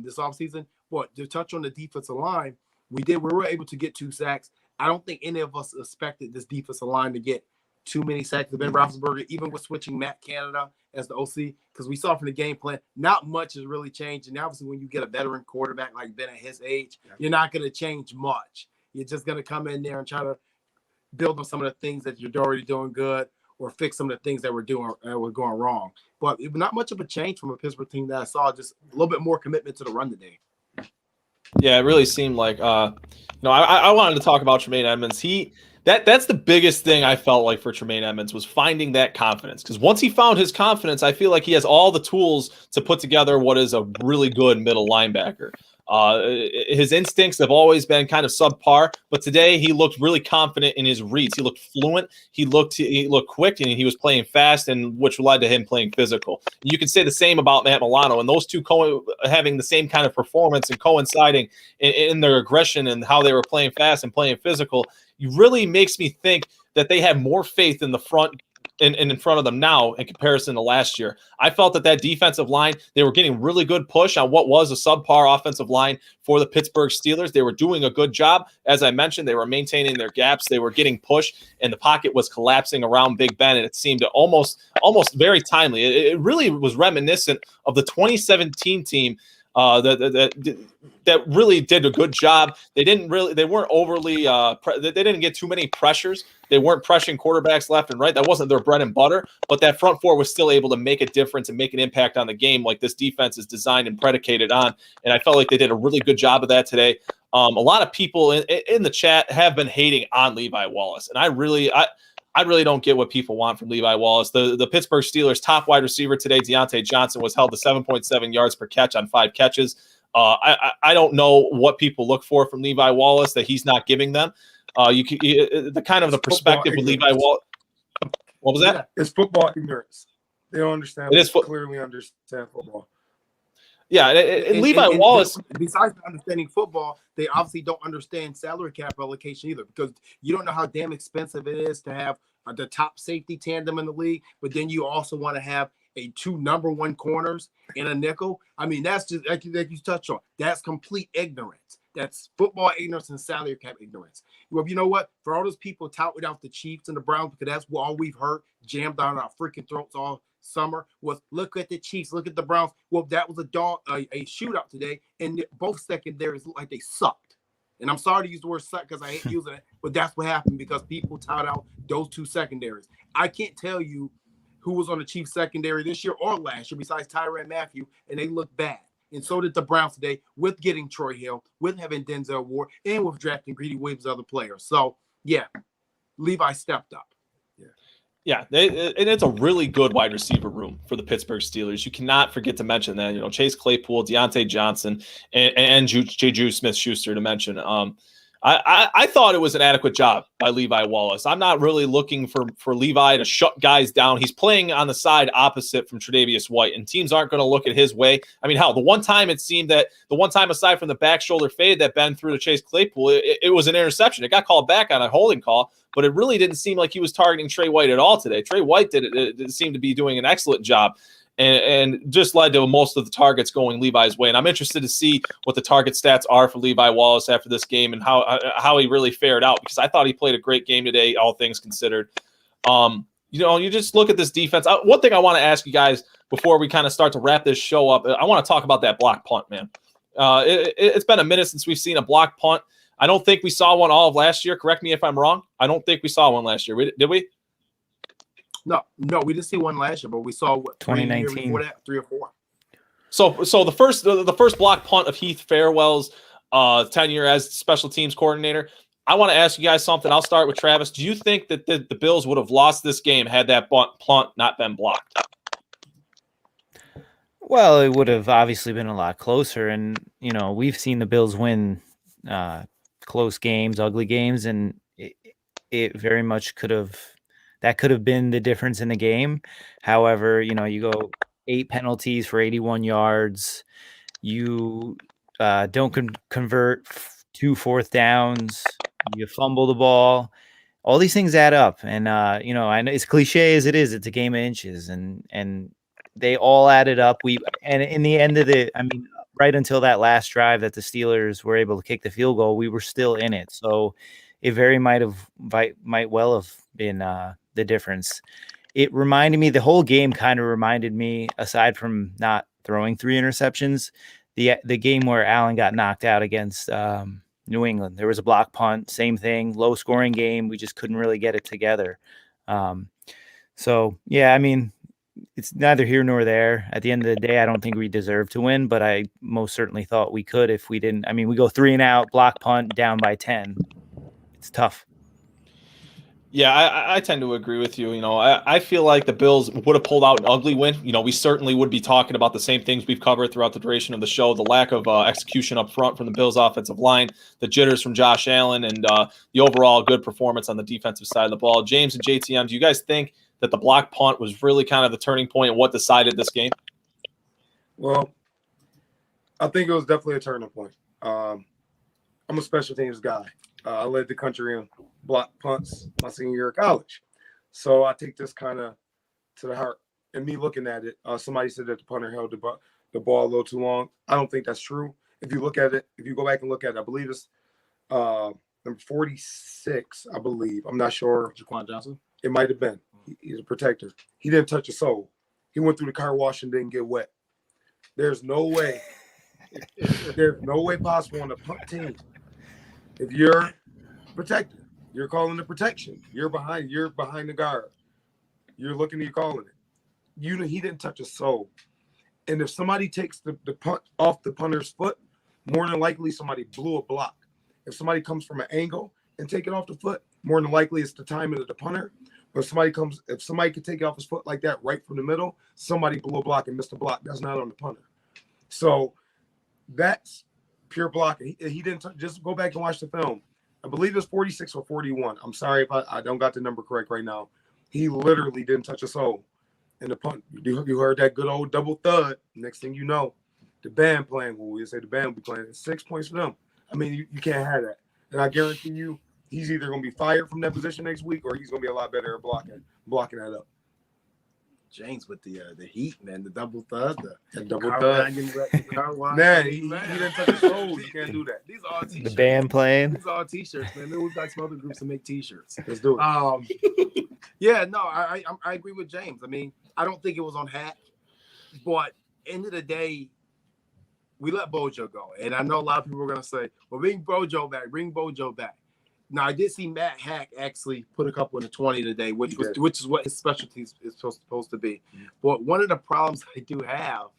this offseason. But to touch on the defensive line, we were able to get 2 sacks. I don't think any of us expected this defensive line to get too many sacks of Ben Roethlisberger, even with switching Matt Canada as the OC, because we saw from the game plan, not much has really changed. And obviously, when you get a veteran quarterback like Ben at his age, you're not going to change much. You're just going to come in there and try to build on some of the things that you're already doing good or fix some of the things that were going wrong. But it was not much of a change from a Pittsburgh team that I saw, just a little bit more commitment to the run today. Yeah, it really seemed like I wanted to talk about Tremaine Edmonds. That's the biggest thing I felt like for Tremaine Edmonds was finding that confidence. Because once he found his confidence, I feel like he has all the tools to put together what is a really good middle linebacker. His instincts have always been kind of subpar, but today he looked really confident in his reads. He looked fluent. He looked quick, and he was playing fast, and which led to him playing physical. You can say the same about Matt Milano, and those two having the same kind of performance and coinciding in their aggression and how they were playing fast and playing physical. It really makes me think that they have more faith in the front and in front of them now in comparison to last year. I felt that defensive line, they were getting really good push on what was a subpar offensive line for the Pittsburgh Steelers. They were doing a good job. As I mentioned, they were maintaining their gaps. They were getting pushed, and the pocket was collapsing around Big Ben, and it seemed to almost very timely. It really was reminiscent of the 2017 team that really did a good job. They weren't overly, they didn't get too many pressures. They weren't pressuring quarterbacks left and right. That wasn't their bread and butter, but that front four was still able to make a difference and make an impact on the game like this defense is designed and predicated on. And I felt like they did a really good job of that today. A lot of people in the chat have been hating on Levi Wallace, and I really don't get what people want from Levi Wallace. The Pittsburgh Steelers' top wide receiver today, Deontay Johnson, was held to 7.7 yards per catch on 5 catches. I don't know what people look for from Levi Wallace that he's not giving them. The perspective with Levi Wallace. What was that? It's football ignorance. They don't understand. Clearly understand football. Yeah, and Levi Wallace. Besides understanding football, they obviously don't understand salary cap allocation either, because you don't know how damn expensive it is to have the top safety tandem in the league, but then you also want to have 2 number 1 corners and a nickel. I mean, that's just like you touched on. That's complete ignorance. That's football ignorance and salary cap ignorance. Well, you know what? For all those people touting out the Chiefs and the Browns, because that's what all we've heard jammed down our freaking throats all summer was, look at the Chiefs, look at the Browns. Well, that was a shootout today, and both secondaries looked like they sucked. And I'm sorry to use the word suck because I hate using it, but that's what happened because people tout out those 2 secondaries. I can't tell you who was on the Chiefs secondary this year or last year besides Tyrann Mathieu, and they look bad. And so did the Browns today with getting Troy Hill, with having Denzel Ward, and with drafting Greedy Williams, other players. So, yeah, Levi stepped up. Yeah, and it's a really good wide receiver room for the Pittsburgh Steelers. You cannot forget to mention that, Chase Claypool, Deontay Johnson, and Juju Smith-Schuster to mention. I thought it was an adequate job by Levi Wallace. I'm not really looking for Levi to shut guys down. He's playing on the side opposite from Tre'Davious White, and teams aren't going to look at his way. I mean, hell, the one time aside from the back shoulder fade that Ben threw to Chase Claypool, it was an interception. It got called back on a holding call, but it really didn't seem like he was targeting Trey White at all today. Trey White did seem to be doing an excellent job. And just led to most of the targets going Levi's way. And I'm interested to see what the target stats are for Levi Wallace after this game and how he really fared out, because I thought he played a great game today, all things considered. You just look at this defense. One thing I want to ask you guys before we kind of start to wrap this show up, I want to talk about that block punt, man. It's been a minute since we've seen a block punt. I don't think we saw one all of last year. Correct me if I'm wrong. I don't think we saw one last year. Did we? No, we didn't see one last year, but we saw what 2019 before that, 3 or 4. So the first block punt of Heath Farwell's tenure as special teams coordinator. I want to ask you guys something. I'll start with Travis. Do you think that the Bills would have lost this game had that punt not been blocked? Well, it would have obviously been a lot closer, and we've seen the Bills win close games, ugly games, and it very much could have been the difference in the game. However, you go 8 penalties for 81 yards, you don't convert 2 4th downs, you fumble the ball. All these things add up, and I know it's cliche as it is. It's a game of inches, and they all added up. And in the end of right until that last drive that the Steelers were able to kick the field goal, we were still in it. So it very might well have been the difference. It reminded me, the whole game kind of reminded me, aside from not throwing 3 interceptions, the game where Allen got knocked out against New England. There was a block punt, same thing, low scoring game. We just couldn't really get it together. So yeah, it's neither here nor there. At the end of the day, I don't think we deserve to win, but I most certainly thought we could if we didn't. We go 3 and out, block punt, down by 10. It's tough. Yeah, I tend to agree with you. I feel like the Bills would have pulled out an ugly win. We certainly would be talking about the same things we've covered throughout the duration of the show: the lack of execution up front from the Bills' offensive line, the jitters from Josh Allen, and the overall good performance on the defensive side of the ball. James and JTM, do you guys think that the block punt was really kind of the turning point and what decided this game? Well, I think it was definitely a turning point. I'm a special teams guy. I led the country in block punts my senior year of college. So I take this kind of to the heart. And me looking at it, somebody said that the punter held the ball a little too long. I don't think that's true. If you look at it, if you go back and look at it, I believe it's number 46, I believe. I'm not sure. Jaquan Johnson? It might have been. He's a protector. He didn't touch a soul. He went through the car wash and didn't get wet. There's no way. There's no way possible on a punt team. If you're protected, you're calling the protection. You're behind the guard. You're looking, you're calling it. He didn't touch a soul. And if somebody takes the punt off the punter's foot, more than likely somebody blew a block. If somebody comes from an angle and take it off the foot, more than likely it's the timing of the punter. But if somebody could take it off his foot like that right from the middle, somebody blew a block and missed a block. That's not on the punter. So that's pure blocking. He didn't just go back and watch the film. I believe it's 46 or 41. I'm sorry if I don't got the number correct right now. He literally didn't touch a soul in the punt. You heard that good old double thud. Next thing you know, the band playing. Well, we say the band will be playing. It's 6 points for them. You can't have that. And I guarantee you, he's either going to be fired from that position next week or he's going to be a lot better at blocking that up. James with the heat, man, the double thud, the double thud. Man, he didn't touch his soul. You can't do that. These are all t-shirts. The band playing. These are all t-shirts, man. Maybe we've got some other groups to make t-shirts. Let's do it. Yeah, no, I agree with James. I don't think it was on Hack, but end of the day, we let Bojo go, and I know a lot of people are gonna say, "Well, bring Bojo back." Now, I did see Matt Hack actually put a couple in the 20 today, which is what his specialty is supposed to be. Mm-hmm. But one of the problems I do have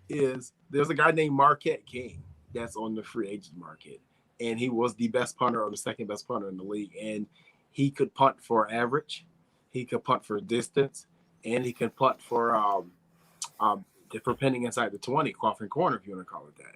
is there's a guy named Marquette King that's on the free agent market, and he was the best punter or the second best punter in the league, and he could punt for average, he could punt for distance, and he could punt for pinning inside the 20, coffin corner, if you want to call it that.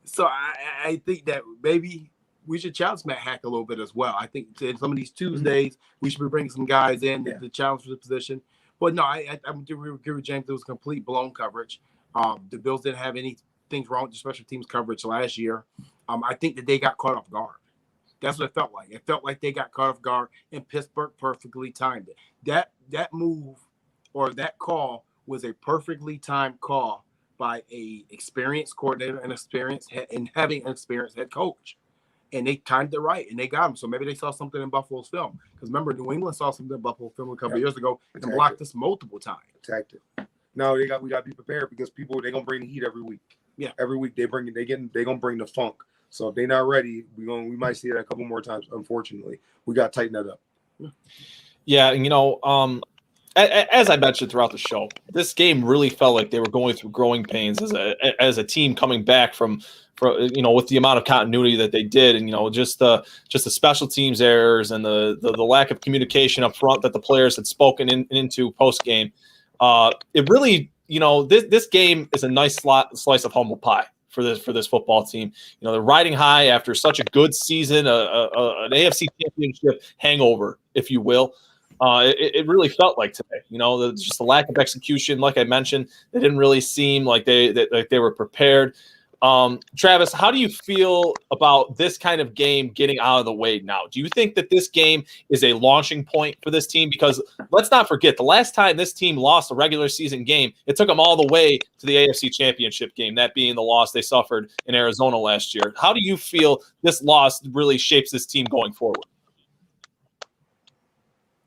So I think that maybe we should challenge Matt Hack a little bit as well. I think in some of these Tuesdays, we should be bringing some guys in to challenge for the position. But no, I agree with James. It was complete blown coverage. The Bills didn't have anything wrong with the special teams coverage last year. I think that they got caught off guard. That's what it felt like. It felt like they got caught off guard, and Pittsburgh perfectly timed it. That move or that call was a perfectly timed call by a experienced coordinator and having an experienced head coach. and they timed it right, and they got him. So maybe they saw something in Buffalo's film. Because remember, New England saw something in Buffalo film a couple of years ago and blocked us multiple times. Attacked it. No, we got to be prepared because people they're gonna bring the heat every week. Yeah, every week they're gonna bring the funk. So if they're not ready, we might see that a couple more times. Unfortunately, we got to tighten that up. Yeah, and as I mentioned throughout the show, this game really felt like they were going through growing pains as a team coming back from with the amount of continuity that they did, and just the special teams errors and the lack of communication up front that the players had spoken into post game. It really, this game is a nice slice of humble pie for this football team. They're riding high after such a good season, an AFC championship hangover, if you will. It really felt like today, just the lack of execution. Like I mentioned, they didn't really seem like they were prepared. Travis, how do you feel about this kind of game getting out of the way now? Do you think that this game is a launching point for this team? Because let's not forget, the last time this team lost a regular season game, it took them all the way to the AFC Championship game, that being the loss they suffered in Arizona last year. How do you feel this loss really shapes this team going forward?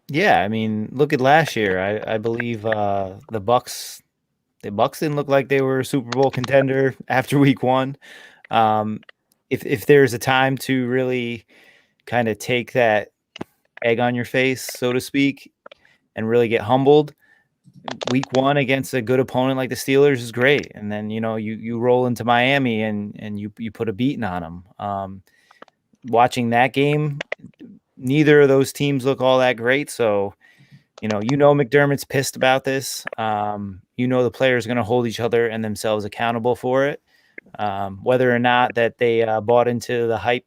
Yeah, I mean, look at last year. I believe the Bucks didn't look like they were a Super Bowl contender after week one. If there's a time to really kind of take that egg on your face, so to speak, and really get humbled, week one against a good opponent like the Steelers is great. And then, you roll into Miami and you put a beating on them. Watching that game, neither of those teams look all that great. So, McDermott's pissed about this. The players are going to hold each other and themselves accountable for it. Whether or not that they bought into the hype.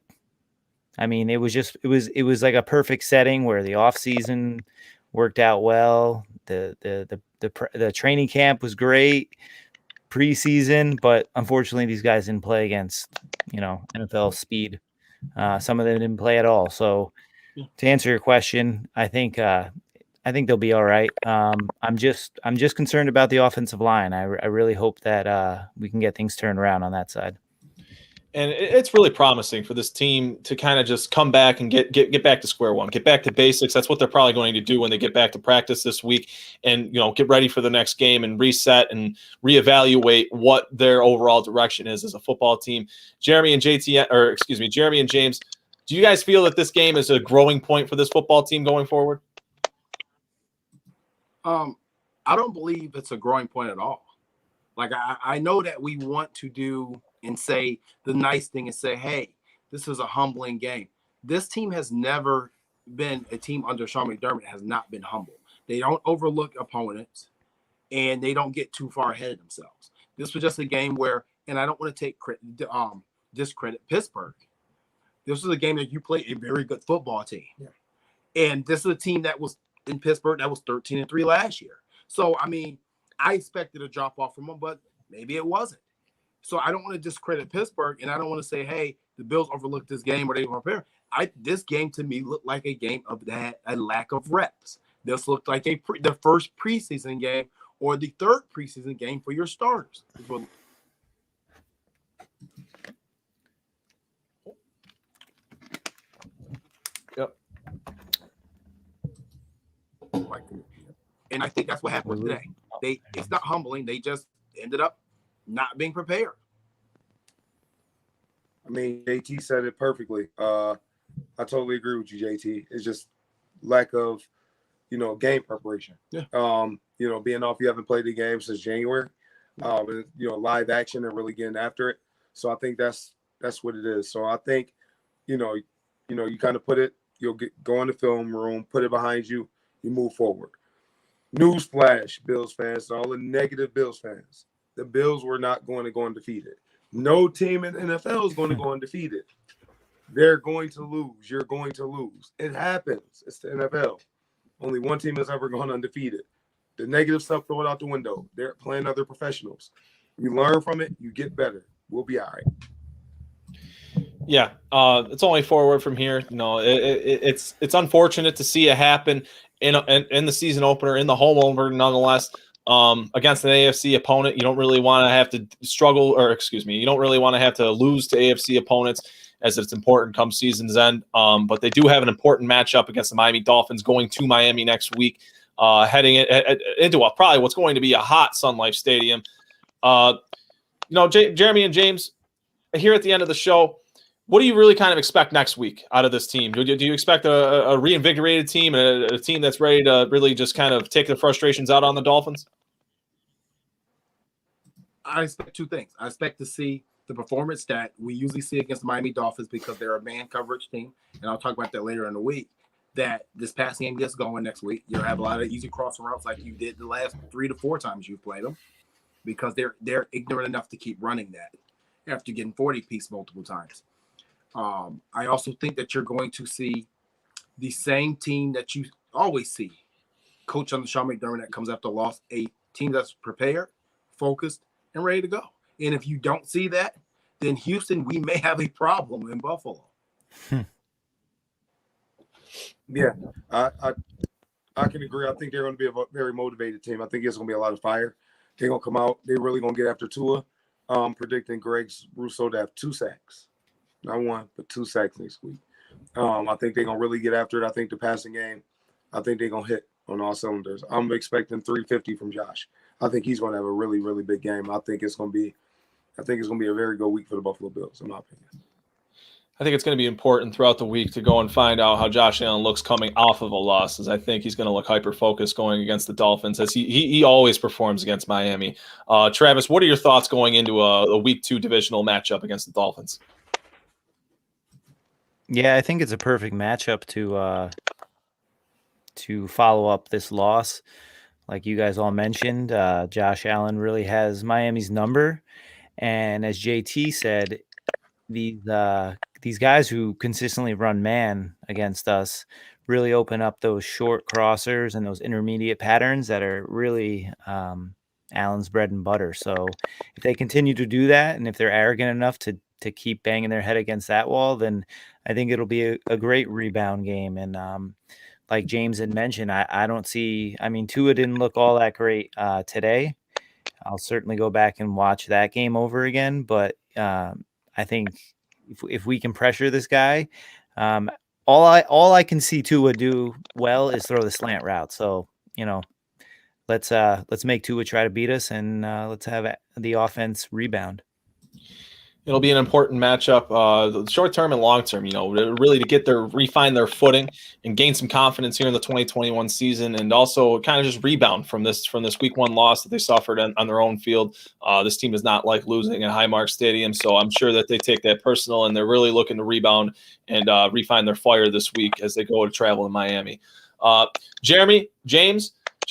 I mean, it was like a perfect setting where the offseason worked out well. The training camp was great, preseason, but unfortunately these guys didn't play against, NFL speed. Some of them didn't play at all. So to answer your question, I think they'll be all right. I'm just concerned about the offensive line. I really hope that we can get things turned around on that side. And it's really promising for this team to kind of just come back and get back to square one, get back to basics. That's what they're probably going to do when they get back to practice this week, and get ready for the next game and reset and reevaluate what their overall direction is as a football team. Jeremy and James, do you guys feel that this game is a growing point for this football team going forward? I don't believe it's a growing point at all. Like, I know that we want to do and say the nice thing and say, hey, this is a humbling game. This team has never been a team under Sean McDermott has not been humble. They don't overlook opponents, and they don't get too far ahead of themselves. This was just a game where, and I don't want to take discredit Pittsburgh. This was a game that you played a very good football team. Yeah. And this is a team that was in Pittsburgh that was 13-3 last year. So, I mean, I expected a drop off from them, but maybe it wasn't. So I don't want to discredit Pittsburgh, and I don't want to say, hey, the Bills overlooked this game or they were prepared. This game to me looked like a game of a lack of reps. This looked like the first preseason game or the third preseason game for your starters. Yep. And I think that's what happened today. It's not humbling. They just ended up not being prepared. I mean, JT said it perfectly. I totally agree with you, JT. It's just lack of, game preparation. Yeah. Being off, you haven't played the game since January. Live action and really getting after it. So I think that's what it is. So I think, you kind of put it, you'll go in the film room, put it behind you, you move forward. Newsflash, Bills fans, all the negative Bills fans. The Bills were not going to go undefeated. No team in the NFL is going to go undefeated. They're going to lose. You're going to lose. It happens. It's the NFL. Only one team has ever gone undefeated. The negative stuff, throw it out the window. They're playing other professionals. You learn from it. You get better. We'll be all right. Yeah, it's only forward from here. It's unfortunate to see it happen in the season opener, in the home opener, nonetheless. Against an AFC opponent, you don't really want to have to struggle, you don't really want to have to lose to AFC opponents. as it's important come season's end. But they do have an important matchup against the Miami Dolphins going to Miami next week, heading into probably what's going to be a hot Sun Life Stadium. Jeremy and James, here at the end of the show, what do you really kind of expect next week out of this team? Do you expect a reinvigorated team and a team that's ready to really just kind of take the frustrations out on the Dolphins? I expect two things. I expect to see the performance that we usually see against the Miami Dolphins because they're a man coverage team, and I'll talk about that later in the week, that this passing game gets going next week. You'll have a lot of easy crossing routes like you did the last 3 to 4 times you've played them because they're ignorant enough to keep running that after getting 40-piece multiple times. I also think that you're going to see the same team that you always see, coach under Sean McDermott, that comes after a loss, a team that's prepared, focused, and ready to go. And if you don't see that, then Houston, we may have a problem in Buffalo. Yeah, I can agree. I think they're going to be a very motivated team. I think it's going to be a lot of fire. They're going to come out. They're really going to get after Tua. Predicting Greg Rousseau to have 2 sacks. Not 1, but 2 sacks next week. I think they're going to really get after it. I think the passing game, I think they're going to hit on all cylinders. I'm expecting 350 from Josh. I think he's going to have a really, really big game. I think it's going to be a very good week for the Buffalo Bills, in my opinion. I think it's going to be important throughout the week to go and find out how Josh Allen looks coming off of a loss, as I think he's going to look hyper-focused going against the Dolphins, as he always performs against Miami. Travis, what are your thoughts going into a Week 2 divisional matchup against the Dolphins? Yeah, I think it's a perfect matchup to follow up this loss. Like you guys all mentioned, Josh Allen really has Miami's number. And as JT said, these guys who consistently run man against us really open up those short crossers and those intermediate patterns that are really Allen's bread and butter. So if they continue to do that, and if they're arrogant enough to keep banging their head against that wall, then I think it'll be a great rebound game. And like James had mentioned, I don't see – I mean, Tua didn't look all that great today. I'll certainly go back and watch that game over again. But I think if we can pressure this guy, all I can see Tua do well is throw the slant route. So, let's make Tua try to beat us, and let's have the offense rebound. It'll be an important matchup, short term and long term, really to refine their footing and gain some confidence here in the 2021 season, and also kind of just rebound from this Week 1 loss that they suffered on their own field. This team does not like losing at Highmark Stadium, so I'm sure that they take that personal, and they're really looking to rebound and refine their fire this week as they go to travel in Miami. Jeremy,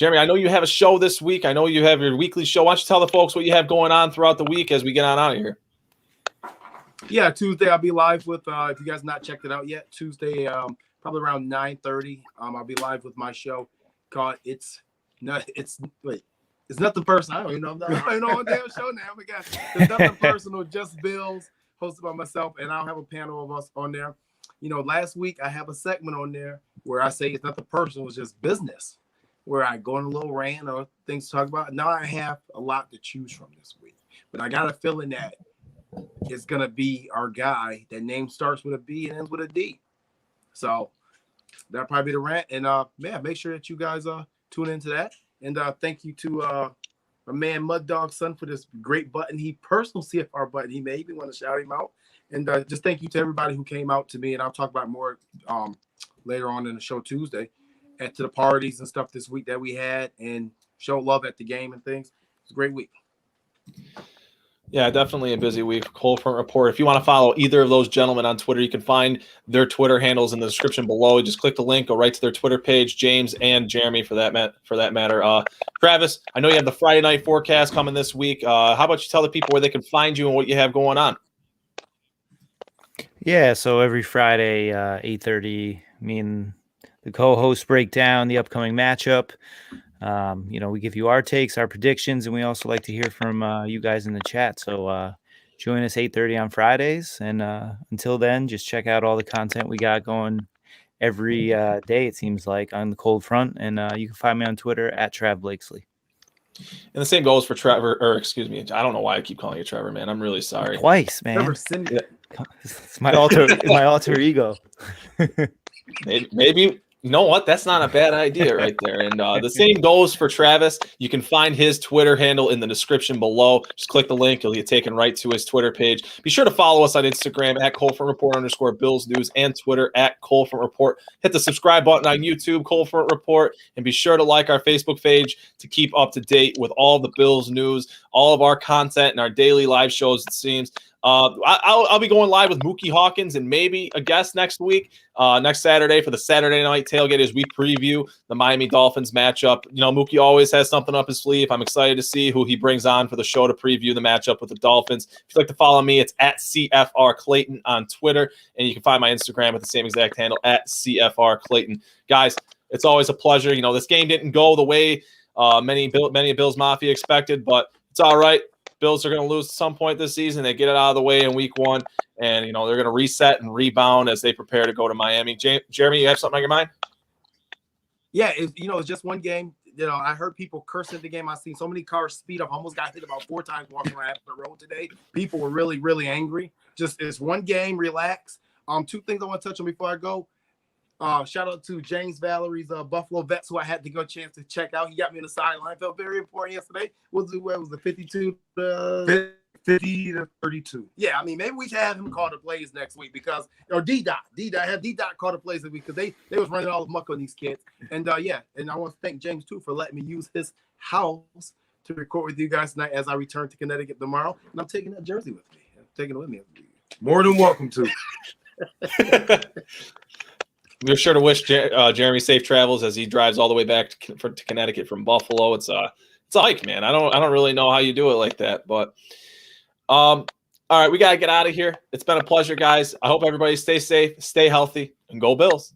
I know you have a show this week. I know you have your weekly show. Why don't you tell the folks what you have going on throughout the week as we get on out of here? Yeah, Tuesday I'll be live with, if you guys not checked it out yet, Tuesday probably around 9:30. I'll be live with my show called It's Nothing Personal. I don't even know what damn show now. Oh my God. It's Nothing Personal, Just Bills, hosted by myself, and I'll have a panel of us on there. Last week I have a segment on there where I say it's nothing personal, it's just business, where I go on a little rant or things to talk about. Now I have a lot to choose from this week, but I got a feeling that it's going to be our guy. That name starts with a B and ends with a D. So that'll probably be the rant. And make sure that you guys tune into that. And thank you to my man Mud Dog Son for this great button. He personal CFR button he made. We want to shout him out. And just thank you to everybody who came out to me. And I'll talk about more later on in the show Tuesday to the parties and stuff this week that we had, and show love at the game and things. It's a great week. Yeah, definitely a busy week for Cold Front Report. If you want to follow either of those gentlemen on Twitter, you can find their Twitter handles in the description below. Just click the link, go right to their Twitter page, James and Jeremy for that matter. Travis, I know you have the Friday night forecast coming this week. How about you tell the people where they can find you and what you have going on? Yeah, so every Friday, 8:30, me and the co-hosts break down the upcoming matchup. We give you our takes, our predictions, and we also like to hear from you guys in the chat. So join us 8:30 on Fridays. And until then, just check out all the content we got going every day, it seems like, on the Cold Front. And you can find me on Twitter at Trav Blakesley. And the same goes for Trevor, or excuse me, I don't know why I keep calling you Trevor, man. I'm really sorry. Twice, man. Trevor, It's my alter ego. Maybe you know what? That's not a bad idea right there. And the same goes for Travis. You can find his Twitter handle in the description below. Just click the link. You'll get taken right to his Twitter page. Be sure to follow us on Instagram at @ColdFrontReport_Bills News and Twitter at @ColdFrontReport. Hit the subscribe button on YouTube, Cold Front Report, and be sure to like our Facebook page to keep up to date with all the Bills news, all of our content, and our daily live shows, it seems. I'll be going live with Mookie Hawkins and maybe a guest next week, next Saturday for the Saturday night tailgate as we preview the Miami Dolphins matchup. You know, Mookie always has something up his sleeve. I'm excited to see who he brings on for the show to preview the matchup with the Dolphins. If you'd like to follow me, it's at CFR Clayton on Twitter, and you can find my Instagram at the same exact handle at CFR Clayton. Guys, it's always a pleasure. You know, this game didn't go the way many of Bills Mafia expected, but it's all right. Bills are going to lose at some point this season. They get it out of the way in week 1, and, you know, they're going to reset and rebound as they prepare to go to Miami. Jeremy, you have something on your mind? Yeah, it's just one game. You know, I heard people cursing at the game. I've seen so many cars speed up. I almost got hit about 4 times walking around the road today. People were really, really angry. Just it's one game. Relax. 2 things I want to touch on before I go. Shout out to James Valerie's Buffalo Vets, who I had to go a chance to check out. He got me on the sideline. Felt very important yesterday. What was the 52 50 to 32? Yeah, I mean, maybe we should have him call the plays next week because, or D-Dot call the plays this week because they was running all the muck on these kids. And and I want to thank James too for letting me use his house to record with you guys tonight as I return to Connecticut tomorrow. And I'm taking that jersey with me. I'm taking it with me. More than welcome to. We're sure to wish Jeremy safe travels as he drives all the way back to Connecticut from Buffalo. It's a hike, man. I don't really know how you do it like that, but all right, we gotta get out of here. It's been a pleasure, guys. I hope everybody stays safe, stay healthy, and go Bills.